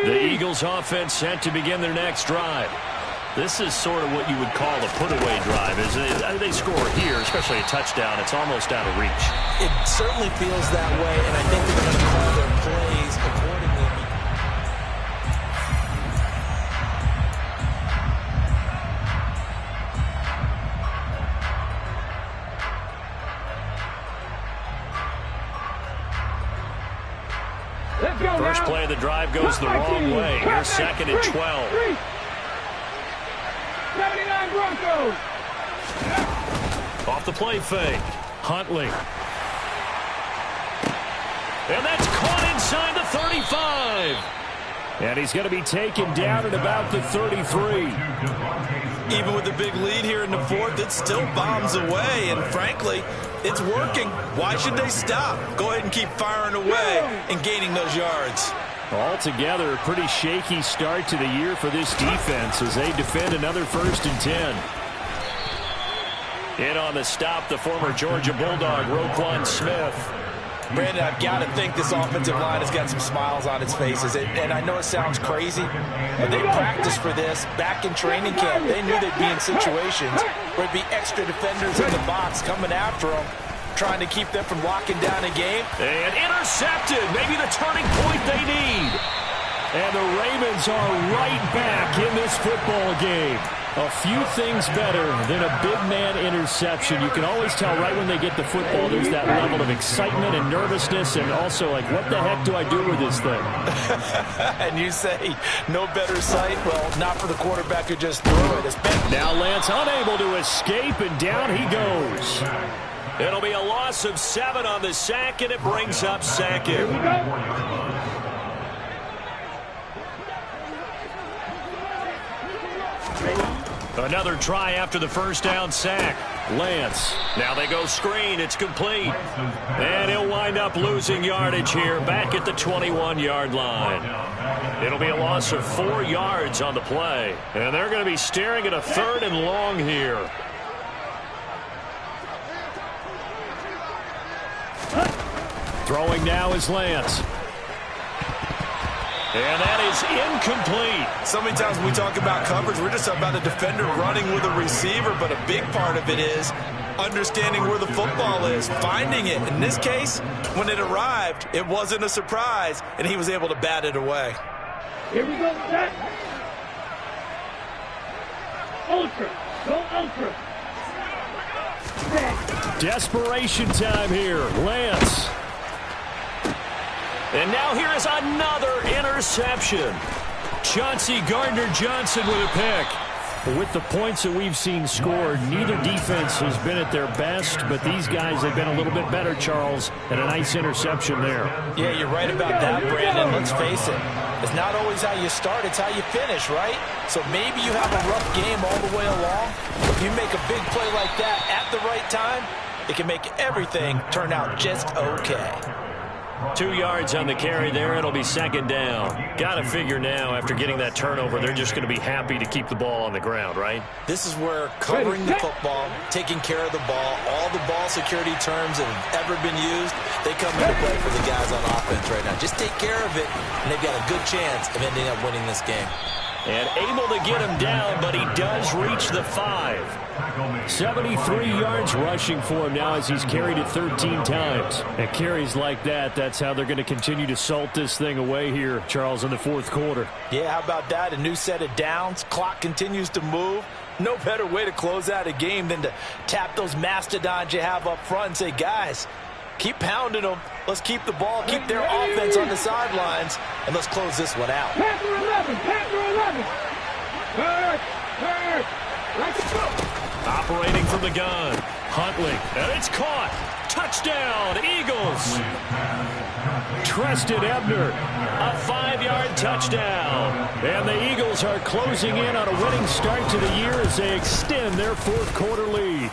The Eagles offense set to begin their next drive. This is sort of what you would call a put-away drive, isn't it? They score here, especially a touchdown. It's almost out of reach. It certainly feels that way, and I think they're going to call their plays accordingly. First play of the drive goes the wrong way. Here's 2nd and 12. 79 Broncos. Off the play fake. Huntley. And that's caught inside the 35. And he's going to be taken down at about the 33. Even with the big lead here in the fourth, it still bombs away. And frankly, it's working. Why should they stop? Go ahead and keep firing away and gaining those yards. Altogether, a pretty shaky start to the year for this defense as they defend another 1st and 10. In on the stop, the former Georgia Bulldog, Roquan Smith. Brandon, I've got to think this offensive line has got some smiles on its faces. And I know it sounds crazy, but they practiced for this back in training camp. They knew they'd be in situations where it'd be extra defenders in the box coming after them, trying to keep them from locking down a game. And intercepted. Maybe the turning point they need. And the Ravens are right back in this football game. A few things better than a big man interception. You can always tell right when they get the football, there's that level of excitement and nervousness, and also like, what the heck do I do with this thing? And you say, no better sight? Well, not for the quarterback who just threw it. Now Lance unable to escape, and down he goes. It'll be a loss of 7 on the sack, and it brings up 2nd. Another try after the first down sack. Lance. Now they go screen. It's complete. And he'll wind up losing yardage here back at the 21-yard line. It'll be a loss of 4 yards on the play. And they're going to be staring at a 3rd and long here. Throwing now is Lance. And that is incomplete. So many times when we talk about coverage, we're just about a defender running with a receiver, but a big part of it is understanding where the football is, finding it. In this case, when it arrived, it wasn't a surprise, and he was able to bat it away. Here we go, set. Ultra. Go ultra. Set. Desperation time here. Lance. And now here is another interception. Chauncey Gardner-Johnson with a pick. With the points that we've seen scored, neither defense has been at their best, but these guys have been a little bit better, Charles, and a nice interception there. Yeah, you're right about that, Brandon. Let's face it. It's not always how you start, it's how you finish, right? So maybe you have a rough game all the way along. If you make a big play like that at the right time, it can make everything turn out just okay. 2 yards on the carry there. It'll be 2nd down. Got to figure now, after getting that turnover, they're just going to be happy to keep the ball on the ground, right? This is where covering the football, taking care of the ball, all the ball security terms that have ever been used, they come into play for the guys on offense right now. Just take care of it, and they've got a good chance of ending up winning this game. And able to get him down, but he does reach the 5. 73 yards rushing for him now as he's carried it 13 times. And carries like that, that's how they're going to continue to salt this thing away here, Charles, in the 4th quarter. Yeah, how about that? A new set of downs. Clock continues to move. No better way to close out a game than to tap those mastodons you have up front and say, guys, keep pounding them. Let's keep the ball, keep their offense on the sidelines, and let's close this one out. Panther 11, Panther 11. Let's go. Operating from the gun. Huntley. And it's caught. Touchdown, Eagles. Treston Ebner. A 5-yard touchdown. And the Eagles are closing in on a winning start to the year as they extend their 4th quarter lead.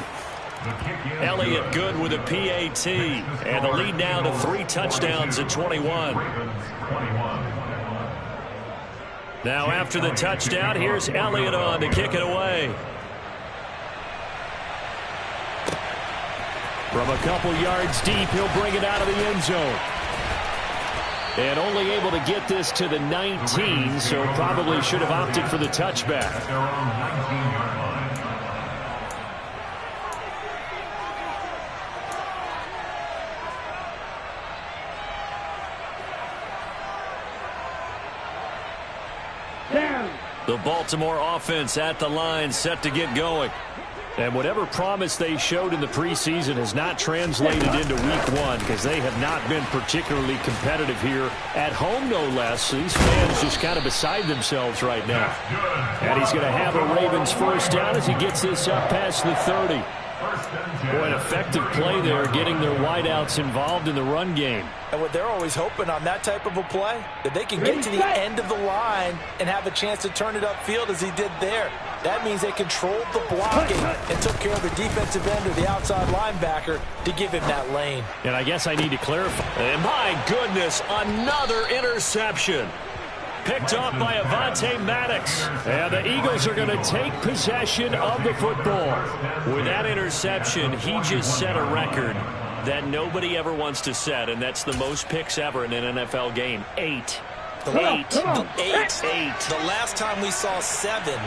Elliott good with a PAT. And the lead now to 3 touchdowns at 21. Now after the touchdown, here's Elliott on to kick it away. From a couple yards deep, he'll bring it out of the end zone. And only able to get this to the 19, so probably should have opted for the touchback. At their own 19-yard line. The Baltimore offense at the line, set to get going. And whatever promise they showed in the preseason has not translated into week one, because they have not been particularly competitive here at home, no less. These fans just kind of beside themselves right now. And he's going to have a Ravens first down as he gets this up past the 30. Boy, an effective play there, getting their wideouts involved in the run game. And what they're always hoping on that type of a play, that they can get to the end of the line and have a chance to turn it upfield as he did there. That means they controlled the blocking and took care of the defensive end or the outside linebacker to give him that lane. And I guess I need to clarify. And my goodness, another interception. Picked off by Avonte Maddox. And the Eagles are going to take possession of the football. With that interception, he just set a record that nobody ever wants to set, and that's the most picks ever in an NFL game. 8. Eight. The last time we saw 7,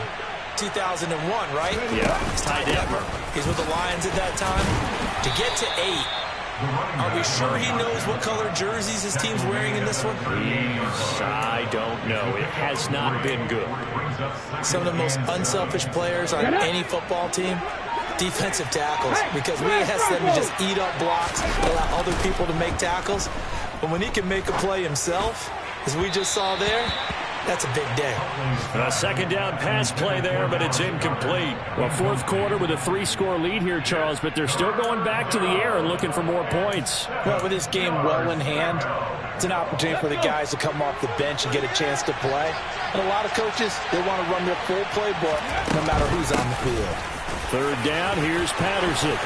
2001, right? Yeah, it's tied down. He's with the Lions at that time. To get to 8, are we sure he knows what color jerseys his team's wearing in this one? I don't know. It has not been good. Some of the most unselfish players on any football team, defensive tackles, because we ask them to just eat up blocks, allow other people to make tackles. But when he can make a play himself, as we just saw there, that's a big day. A second down pass play there, but it's incomplete. Well, fourth quarter with a 3-score lead here, Charles, but they're still going back to the air and looking for more points. Well, with this game well in hand, it's an opportunity for the guys to come off the bench and get a chance to play. And a lot of coaches, they want to run their full playbook no matter who's on the field. Third down, here's Patterson.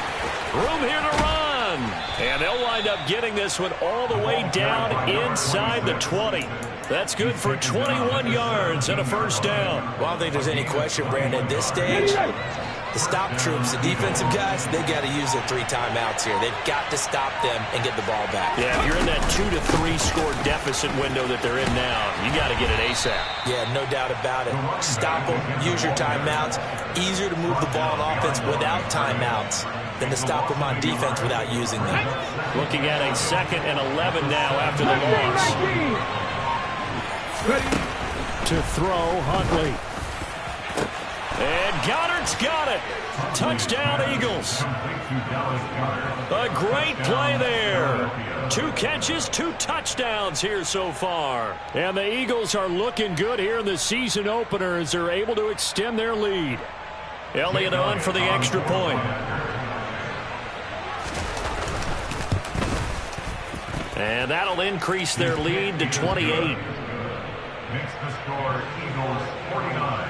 Room here to run. And they'll wind up getting this one all the way down inside the 20. That's good for 21 yards and a first down. Well, I don't think there's any question, Brandon, at this stage, the stop troops, the defensive guys, they got to use their 3 timeouts here. They've got to stop them and get the ball back. Yeah, if you're in that 2 to 3 score deficit window that they're in now, you got to get it ASAP. Yeah, no doubt about it. Stop them, use your timeouts. Easier to move the ball on offense without timeouts than to stop them on defense without using them. Looking at a 2nd and 11 now after the loss. To throw, Huntley. And Goddard's got it. Touchdown, Eagles. A great play there. 2 catches, 2 touchdowns here so far. And the Eagles are looking good here in the season opener as they're able to extend their lead. Elliott on for the extra point. And that'll increase their lead to 28. Makes the score Eagles 49,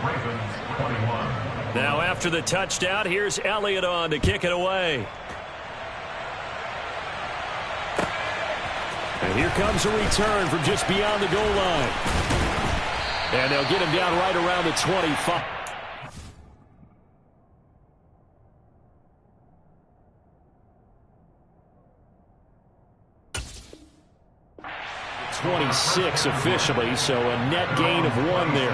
Ravens 21. Now after the touchdown, here's Elliott on to kick it away. And here comes a return from just beyond the goal line. And they'll get him down right around the 25. .26 officially, so a net gain of 1 there.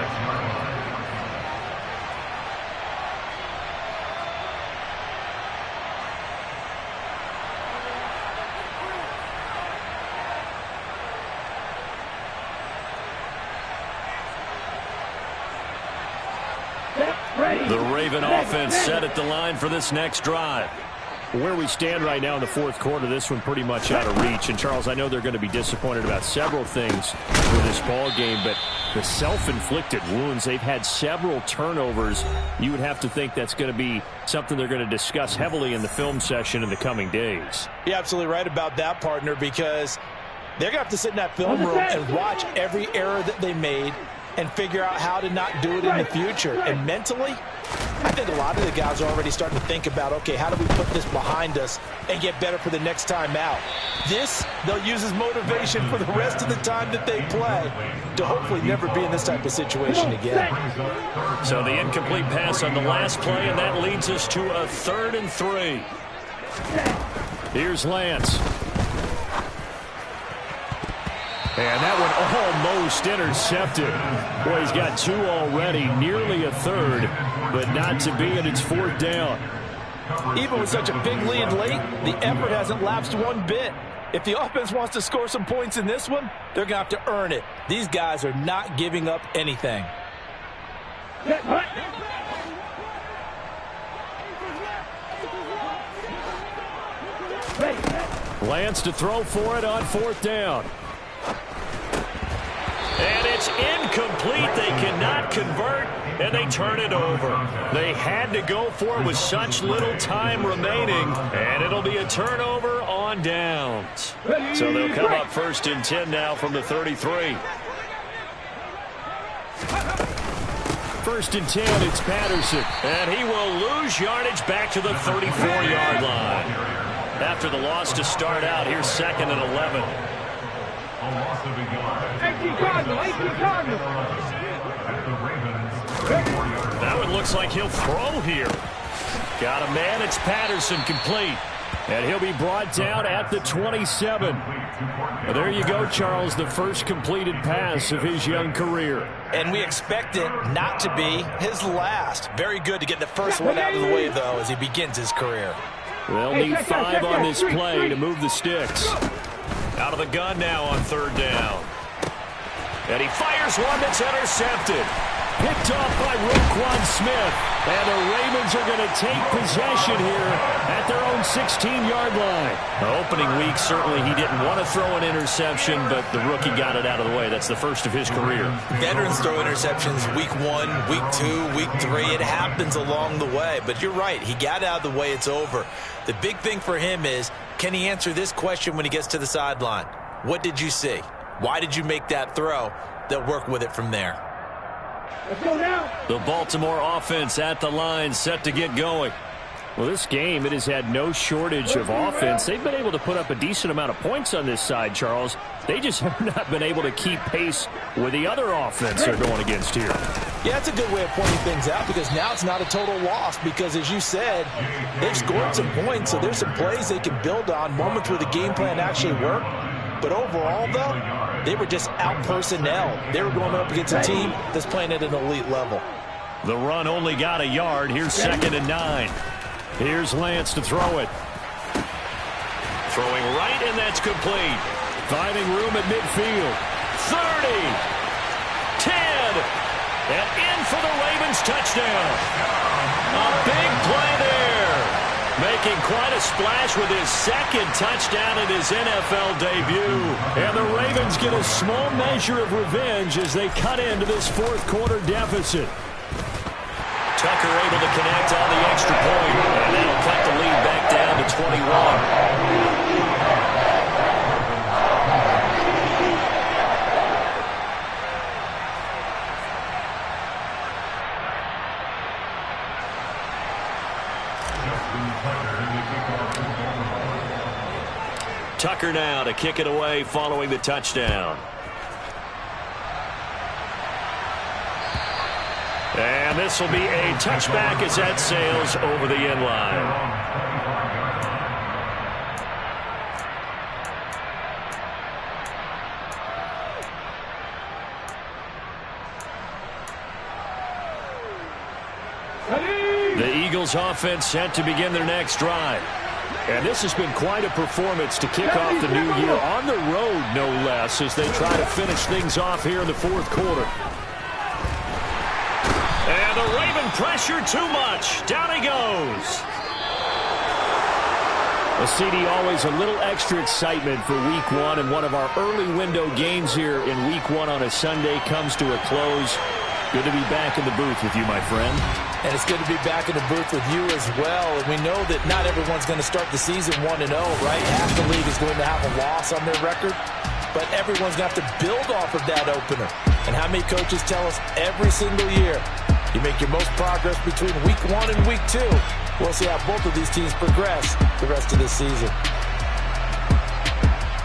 The Raven offense set at the line for this next drive. Where we stand right now in the fourth quarter, this one pretty much out of reach. And, Charles, I know they're going to be disappointed about several things with this ball game, but the self-inflicted wounds, they've had several turnovers. You would have to think that's going to be something they're going to discuss heavily in the film session in the coming days. You're absolutely right about that, partner, because they're going to have to sit in that film room and watch every error that they made and figure out how to not do it in the future. And mentally, I think a lot of the guys are already starting to think about, okay, how do we put this behind us and get better for the next time out? This, they'll use as motivation for the rest of the time that they play to hopefully never be in this type of situation again. So the incomplete pass on the last play, and that leads us to a 3rd and 3. And that one almost intercepted. Boy, he's got 2 already, nearly a third, but not to be, and it's 4th down. Even with such a big lead late, the effort hasn't lapsed one bit. If the offense wants to score some points in this one, they're going to have to earn it. These guys are not giving up anything. Lance to throw for it on 4th down. And it's incomplete. They cannot convert, and they turn it over. They had to go for it with such little time remaining, and it'll be a turnover on downs. So they'll come up 1st and 10 now from the 33. 1st and 10, it's Patterson. And he will lose yardage back to the 34-yard line. After the loss to start out, here's 2nd and 11. That one looks like he'll throw here. Got a man, it's Patterson, complete. And he'll be brought down at the 27. Well, there you go, Charles, the first completed pass of his young career. And we expect it not to be his last. Very good to get the first one out of the way, though, as he begins his career. They'll need 5 on this play to move the sticks. Out of the gun now on 3rd down. And he fires one that's intercepted. Picked off by Roquan Smith. And the Ravens are going to take possession here at their own 16-yard line. The opening week, certainly he didn't want to throw an interception, but the rookie got it out of the way. That's the first of his career. Veterans throw interceptions week 1, week 2, week 3. It happens along the way. But you're right. He got out of the way. It's over. The big thing for him is, can he answer this question when he gets to the sideline? What did you see? Why did you make that throw? They'll work with it from there. Let's go now. The Baltimore offense at the line, set to get going. Well, this game, it has had no shortage of offense. They've been able to put up a decent amount of points on this side, Charles. They just have not been able to keep pace with the other offense they're going against here. Yeah, that's a good way of pointing things out, because now it's not a total loss, because as you said, they've scored some points, so there's some plays they can build on, moments where the game plan actually worked. But overall, though, they were just out-personnel. They were going up against a team that's playing at an elite level. The run only got a yard. Here's 2nd and 9. Here's Lance to throw it. Throwing right, and that's complete. Finding room at midfield. 30. 10. And in for the Ravens touchdown. A big play there. Making quite a splash with his 2nd touchdown in his NFL debut. And the Ravens get a small measure of revenge as they cut into this 4th quarter deficit. Tucker able to connect on the extra point, and that'll cut the lead back down to 21. Tucker now to kick it away following the touchdown. And this will be a touchback as that sails over the end line. The Eagles offense set to begin their next drive. And this has been quite a performance to kick off the new year on the road, no less, as they try to finish things off here in the 4th quarter. And the Raven pressure too much. Down he goes. Well, CD, always a little extra excitement for Week 1, and one of our early window games here in Week 1 on a Sunday comes to a close. Good to be back in the booth with you, my friend. And it's good to be back in the booth with you as well. And we know that not everyone's going to start the season 1-0, right? Half the league is going to have a loss on their record. But everyone's going to have to build off of that opener. And how many coaches tell us every single year, you make your most progress between Week 1 and Week 2. We'll see how both of these teams progress the rest of this season.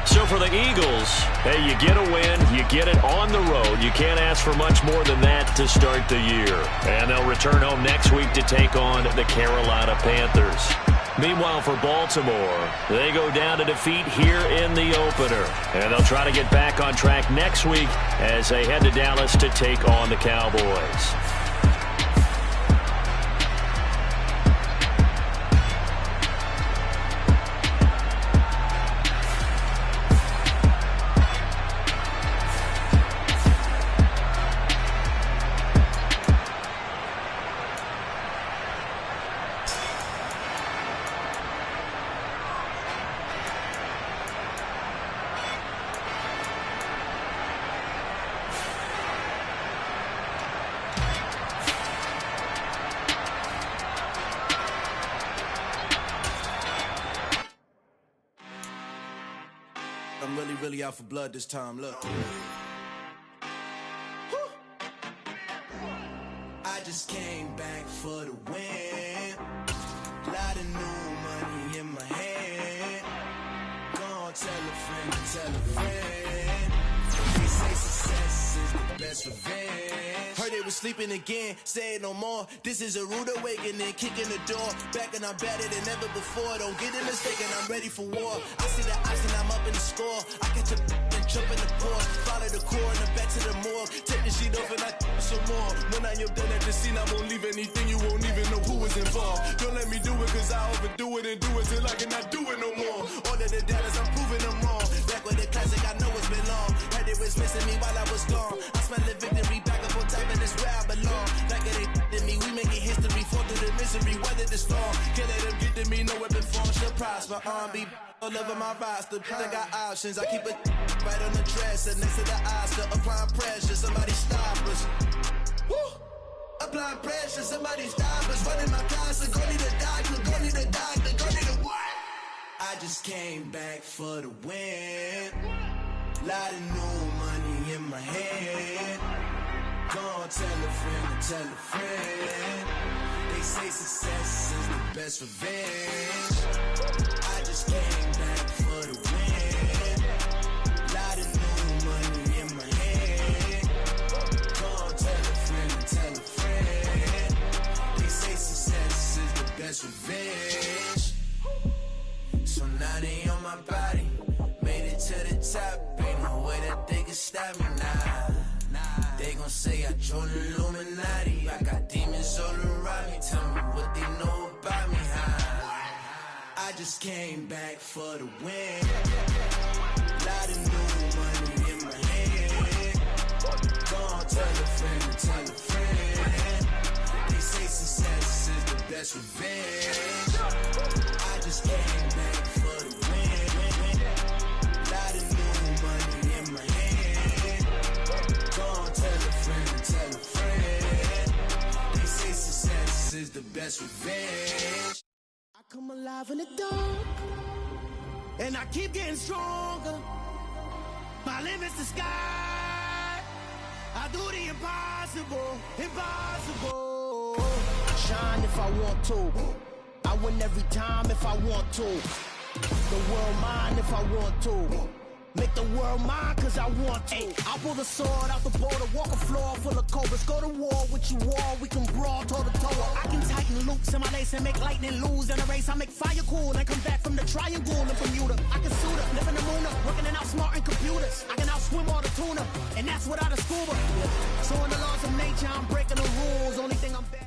So for the Eagles, hey, you get a win, you get it on the road. You can't ask for much more than that to start the year. And they'll return home next week to take on the Carolina Panthers. Meanwhile, for Baltimore, they go down to defeat here in the opener. And they'll try to get back on track next week as they head to Dallas to take on the Cowboys. I'm really out for blood this time, look. I just came back for the win. Lot of new money in my hand. Gonna tell a friend. They say success is the best revenge. Heard they was sleeping again, say it no more. This is a rude awakening, kicking the door. Back and I'm better than ever before. Don't get it mistaken, I'm ready for war. I see the option, I'm up in the score. I catch a and jump in the court. Follow the core and the back to the morgue. Take the sheet off and I some more. When I am done at the scene, I won't leave anything. You won't even know who was involved. Don't let me do it, cause I overdo it and do it till I cannot do it no more. All of the doubters, I'm proving them wrong. Back with the classic, I know it's been long. Heard they was missing me while I was gone. I smell the victory back up on top, and it's where I belong. Like it ain't to me, we making history. Fall through the misery, weather the storm. Can't let them get to me, no weapon form should prosper. R&B all over my roster. I got options, I keep it right on the dresser. Next to the Oscar, applying pressure. Somebody stop us. Woo! Applying pressure, somebody stop us. Running my closet, go need a doctor, go need a doctor, go need a what? I just came back for the win. Lot of new money in my hand. Gonna tell a friend. They say success is the best revenge. I just came back for the win. Lot of new money in my hand. Gonna tell a friend. They say success is the best revenge. So now they on my body. Made it to the top. Ain't no way that they can stop me now. They gon' say I joined the Illuminati. I got demons all around me. Tell me what they know about me, huh? I just came back for the win. Lot of new money in my hand. Gonna tell a friend. They say success is the best revenge. I just came back for the win. Lot of new money in my hand. Gonna tell a friend. They say success is the best revenge. I come alive in the dark, and I keep getting stronger. My limit's the sky. I do the impossible. I shine if I want to. I win every time if I want to. The world mine if I want to. Make the world mine cause I want to. I pull the sword out the border, walk a floor full of cobras. Go to war with you all, we can brawl toe to toe. I can tighten loops in my lace and make lightning lose in a race. I make fire cool and come back from the triangle and Bermuda. I can suit up, live in the moon up, working and outsmarting computers. I can outswim all the tuna, and that's without a scuba. So in the laws of nature, I'm breaking the rules. Only thing I'm bad.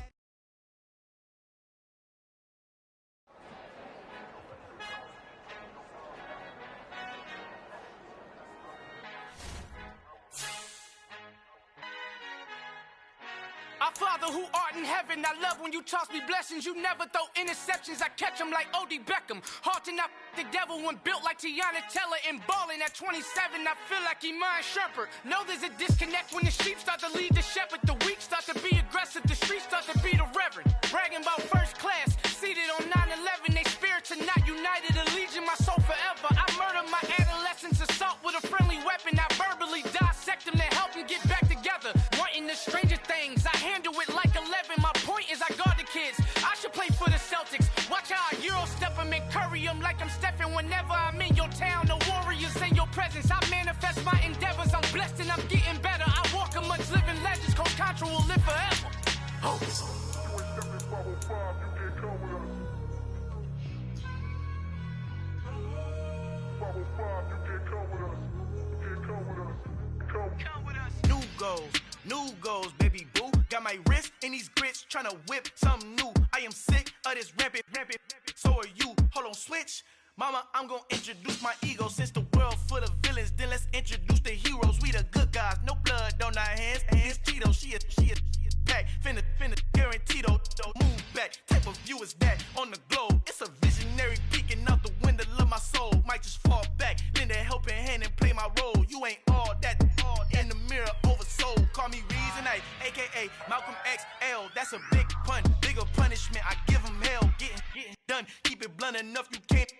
Our Father who art in heaven, I love when you toss me blessings. You never throw interceptions, I catch them like O.D. Beckham. Hard to not the devil when built like Tiana Teller and balling at 27. I feel like Iman Shumpert. Know there's a disconnect when the sheep start to lead the shepherd. The weak start to be aggressive, the streets start to be the reverend. Bragging about first class, seated on 9/11. They spirits are not united, a legion, my soul forever. I murder my adolescence, assault with a friendly weapon. I verbally dissect them to help them get back together. Wanting the stranger things, I handle it like 11. My point is I guard the kids. I should play for the Celtics. Watch how I Euro step them and curry them like I'm Stephen. Whenever I'm in your town, the Warriors in your presence. I manifest my endeavors. I'm blessed and I'm getting better. I walk amongst living legends. Coach Contra will live forever. New goals, baby boo. Got my wrist in these grits, tryna whip something new. I am sick of this rampant. So are you. Hold on, switch. Mama, I'm gonna introduce my ego. Since the world full of villains, then let's introduce the heroes. We the good guys, no blood on our hands. Hands Tito, she is back. Finna, guaranteed though. Move back. Type of view is that on the globe? It's a visionary peeking out the window of my soul. Might just fall back, lend a helping hand and play my role. You ain't all that in the mirror oversold. Call me Reason A, aka Malcolm XL. That's a big pun, bigger punishment. I give him hell, getting done. Keep it blunt enough, you can't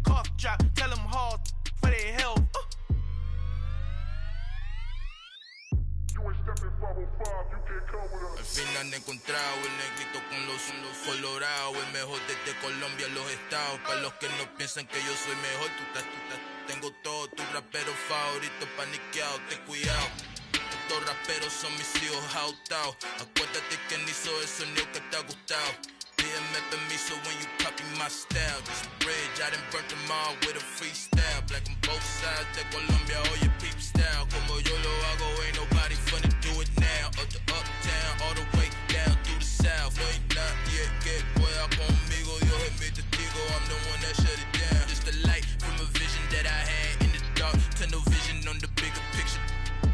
cough drop. Tell them hard for their health. Al fin han encontrado el negrito con los colorados, el mejor desde Colombia a los estados. Para los que no piensan que yo soy mejor, tengo todo, tu rapero favorito paniqueado, ten cuidado. Estos raperos son mis hijos jautados. Acuérdate quién hizo el sonido que te ha gustado. Pídeme permiso when you copy my style. This bridge, I done burnt them all with a freestyle. Black on both sides de Colombia, oye peep style. Como yo lo hago, ain't nobody finna do it now. Up to uptown, all the way down through the south. No hay nadie que pueda conmigo, Dios es mi testigo. I'm the one that shut it down. Just the light from a vision that I had in the dark. Tunnel vision on the bigger picture.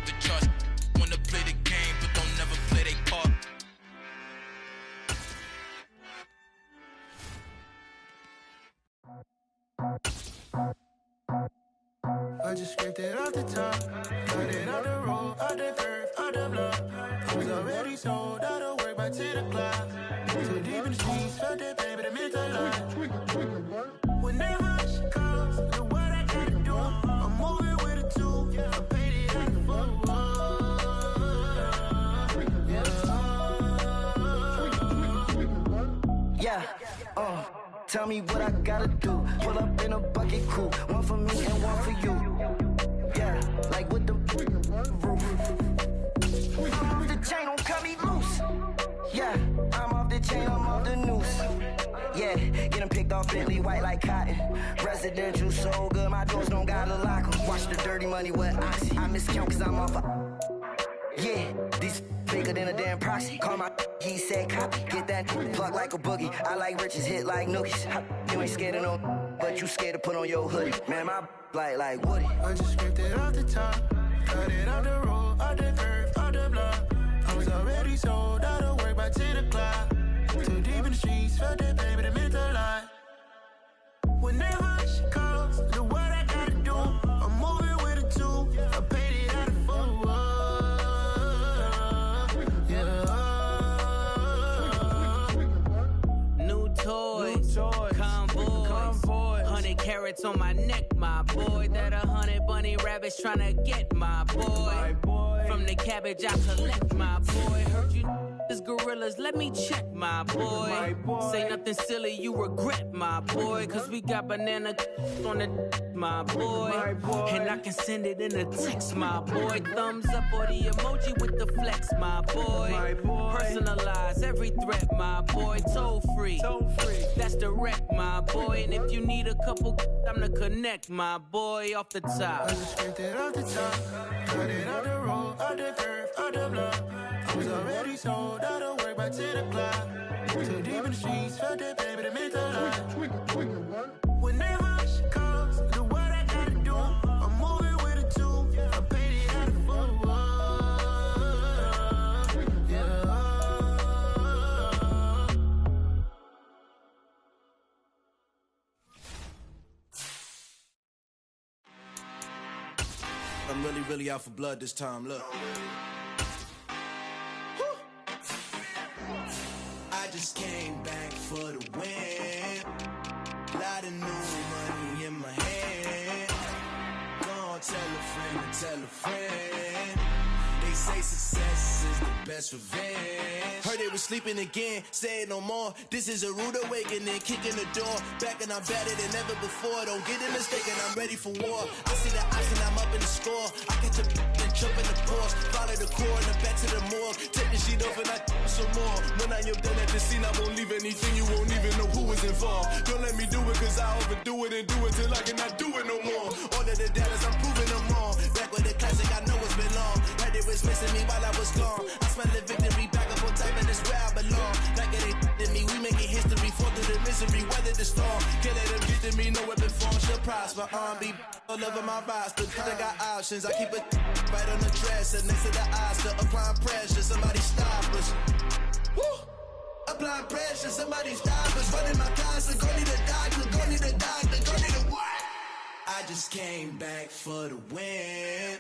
The charts wanna play the game, but don't never play their part. I just scraped it off the top, cut it out the road, out the curve, out the block. I was already sold out of work by 10 o'clock. Too deep in the streets, felt that baby, the mental lie. Whenever she calls, know what I gotta do. I'm moving with a two, I paid it out the full. Tell me what I gotta do. Pull up in a bucket crew, one for me and one for you. Yeah, like with the roof. I'm off the chain, don't cut me loose. Yeah, I'm off the chain, I'm off the noose. Yeah, get them picked off Bentley, white like cotton. Residential so good, my doors don't gotta lock 'em. Watch the dirty money with oxy. I miscount cause I'm off a... Yeah, these bigger than a damn proxy. Call my he said copy. Get that plug like a boogie. I like riches, hit like nookies. You ain't scared of no, but you scared to put on your hoodie. Man, my like Woody. I just scraped it off the top, cut it out the road, out the curve, out the block. I was already sold out of work by 10 o'clock. Too deep in the streets, felt that baby, the mental lie. Whenever she calls, know what I gotta do. I'm moving with a two, I paid it out of full. Convoy, 100 carats on my neck, my boy. That 100 bunny rabbits tryna get my boy. From the cabbage I collect, my boy. Heard you is gorillas, let me check, my boy. Say nothing silly, you regret, my boy. Cause we got banana on the my boy. And I can send it in a text, my boy. Thumbs up or the emoji with the flex, my boy. Personalize every threat, my boy. Toll free, that's direct, my boy. And if you need a couple, I'm to connect, my boy. Off the top, I just scraped it off the top, cut it out the road, out the curve, out the block. I was already sold out of work by 10 o'clock. Too deep in the streets, felt that baby, the mental lie. Whenever she calls, know what I gotta do. I'm moving with a two, I paid it out of full. I'm really out for blood this time, look. I just came back for the win. Lot of new money in my hand. Gonna tell a friend and tell a friend. They say success is the best revenge. Heard they was sleeping again, say it no more. This is a rude awakening, kicking the door. Back and I'm better than ever before. Don't get it mistaken, I'm ready for war. I see the option, I'm up in the score. I catch a and jump in the course. Follow the core and the back to the morgue. Take the sheet off and I some more. When I am done at the scene, I won't leave anything. You won't even know who is involved. Don't let me do it, cause I overdo it and do it till I cannot do it no more. All of the datas, I'm proving them wrong. Back with the classic, I know it's been long. Heard it was missing me while I was gone. I smell the victory back up on top, and it's where I belong. Like it ain't to me, we making history. Fall through the misery, weather the storm. Can't let them get to me, no weapon form shall prosper. Be all over my roster, cause I got options. I keep it right on the dresser, next to the Oscar. Applying pressure, somebody stop us. Woo! Applying pressure, somebody stop us. Running my closet, go need a doctor, go need a doctor, go need a what? I just came back for the win.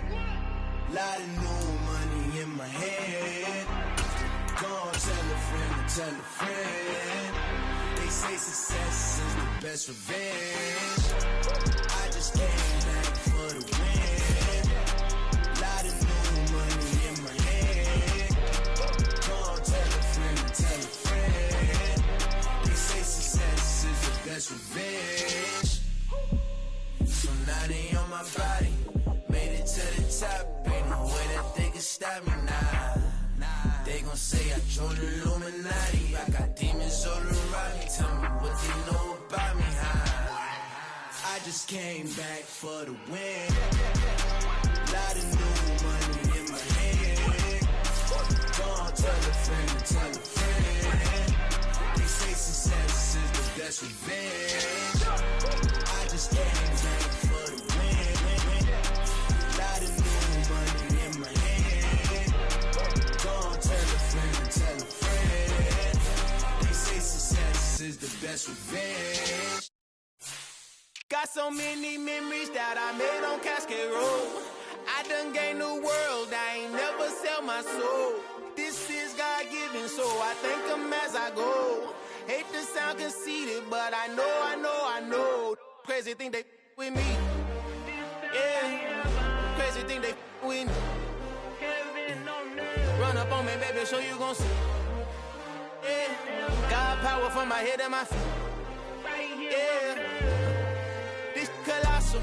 Lot of new money in my head. Go on, tell a friend, tell a friend. They say success is the best revenge. I just came back for the win. Lot of new money in my head. Go on, tell a friend, tell a friend. They say success is the best revenge. So now they on my body, made it to the top. Ain't no way that they can stop me now. They gon' say I joined the Illuminati. I got demons all around me. Tell me what they know about me, huh? I just came back for the win. Lot of new money in my hand. Go on, tell a friend, tell a friend. They say success is the best revenge. I just came back for the win. Lot of new money in my hand. Go on, tell a friend, tell a friend. They say success is the best revenge. Got so many memories that I made on Cascade Road. I done gained the world, I ain't never sell my soul. This is God-given, so I thank him as I go. Hate to sound conceited, but I know. Crazy thing they with me. Yeah, crazy thing they with me. Run up on me, baby, show you gon' see. Yeah, God power from my head and my feet. Yeah, this colossal.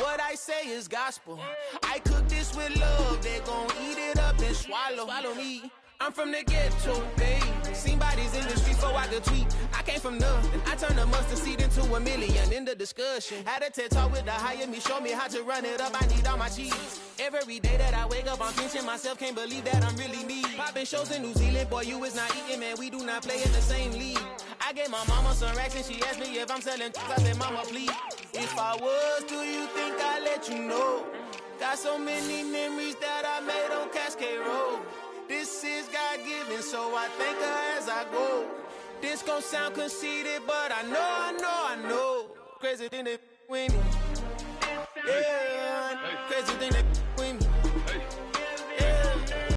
What I say is gospel. I cook this with love. They gon' eat it up and swallow me. I'm from the ghetto, babe. Seen bodies in the streets so I could tweet. I came from nothing. I turned a mustard seed into a million in the discussion. Had a TED talk with the higher me, show me how to run it up. I need all my cheese. Every day that I wake up, I'm pinching myself. Can't believe that I'm really me. Popping shows in New Zealand, boy, you is not eating, man. We do not play in the same league. I gave my mama some racks and she asked me if I'm selling. I said, mama, please. If I was, do you think I'd let you know? Got so many memories that I made on Cascade Road. This is God-given, so I thank her as I go. This gon' sound conceited, but I know. Crazy thing they with me. Yeah, crazy thing they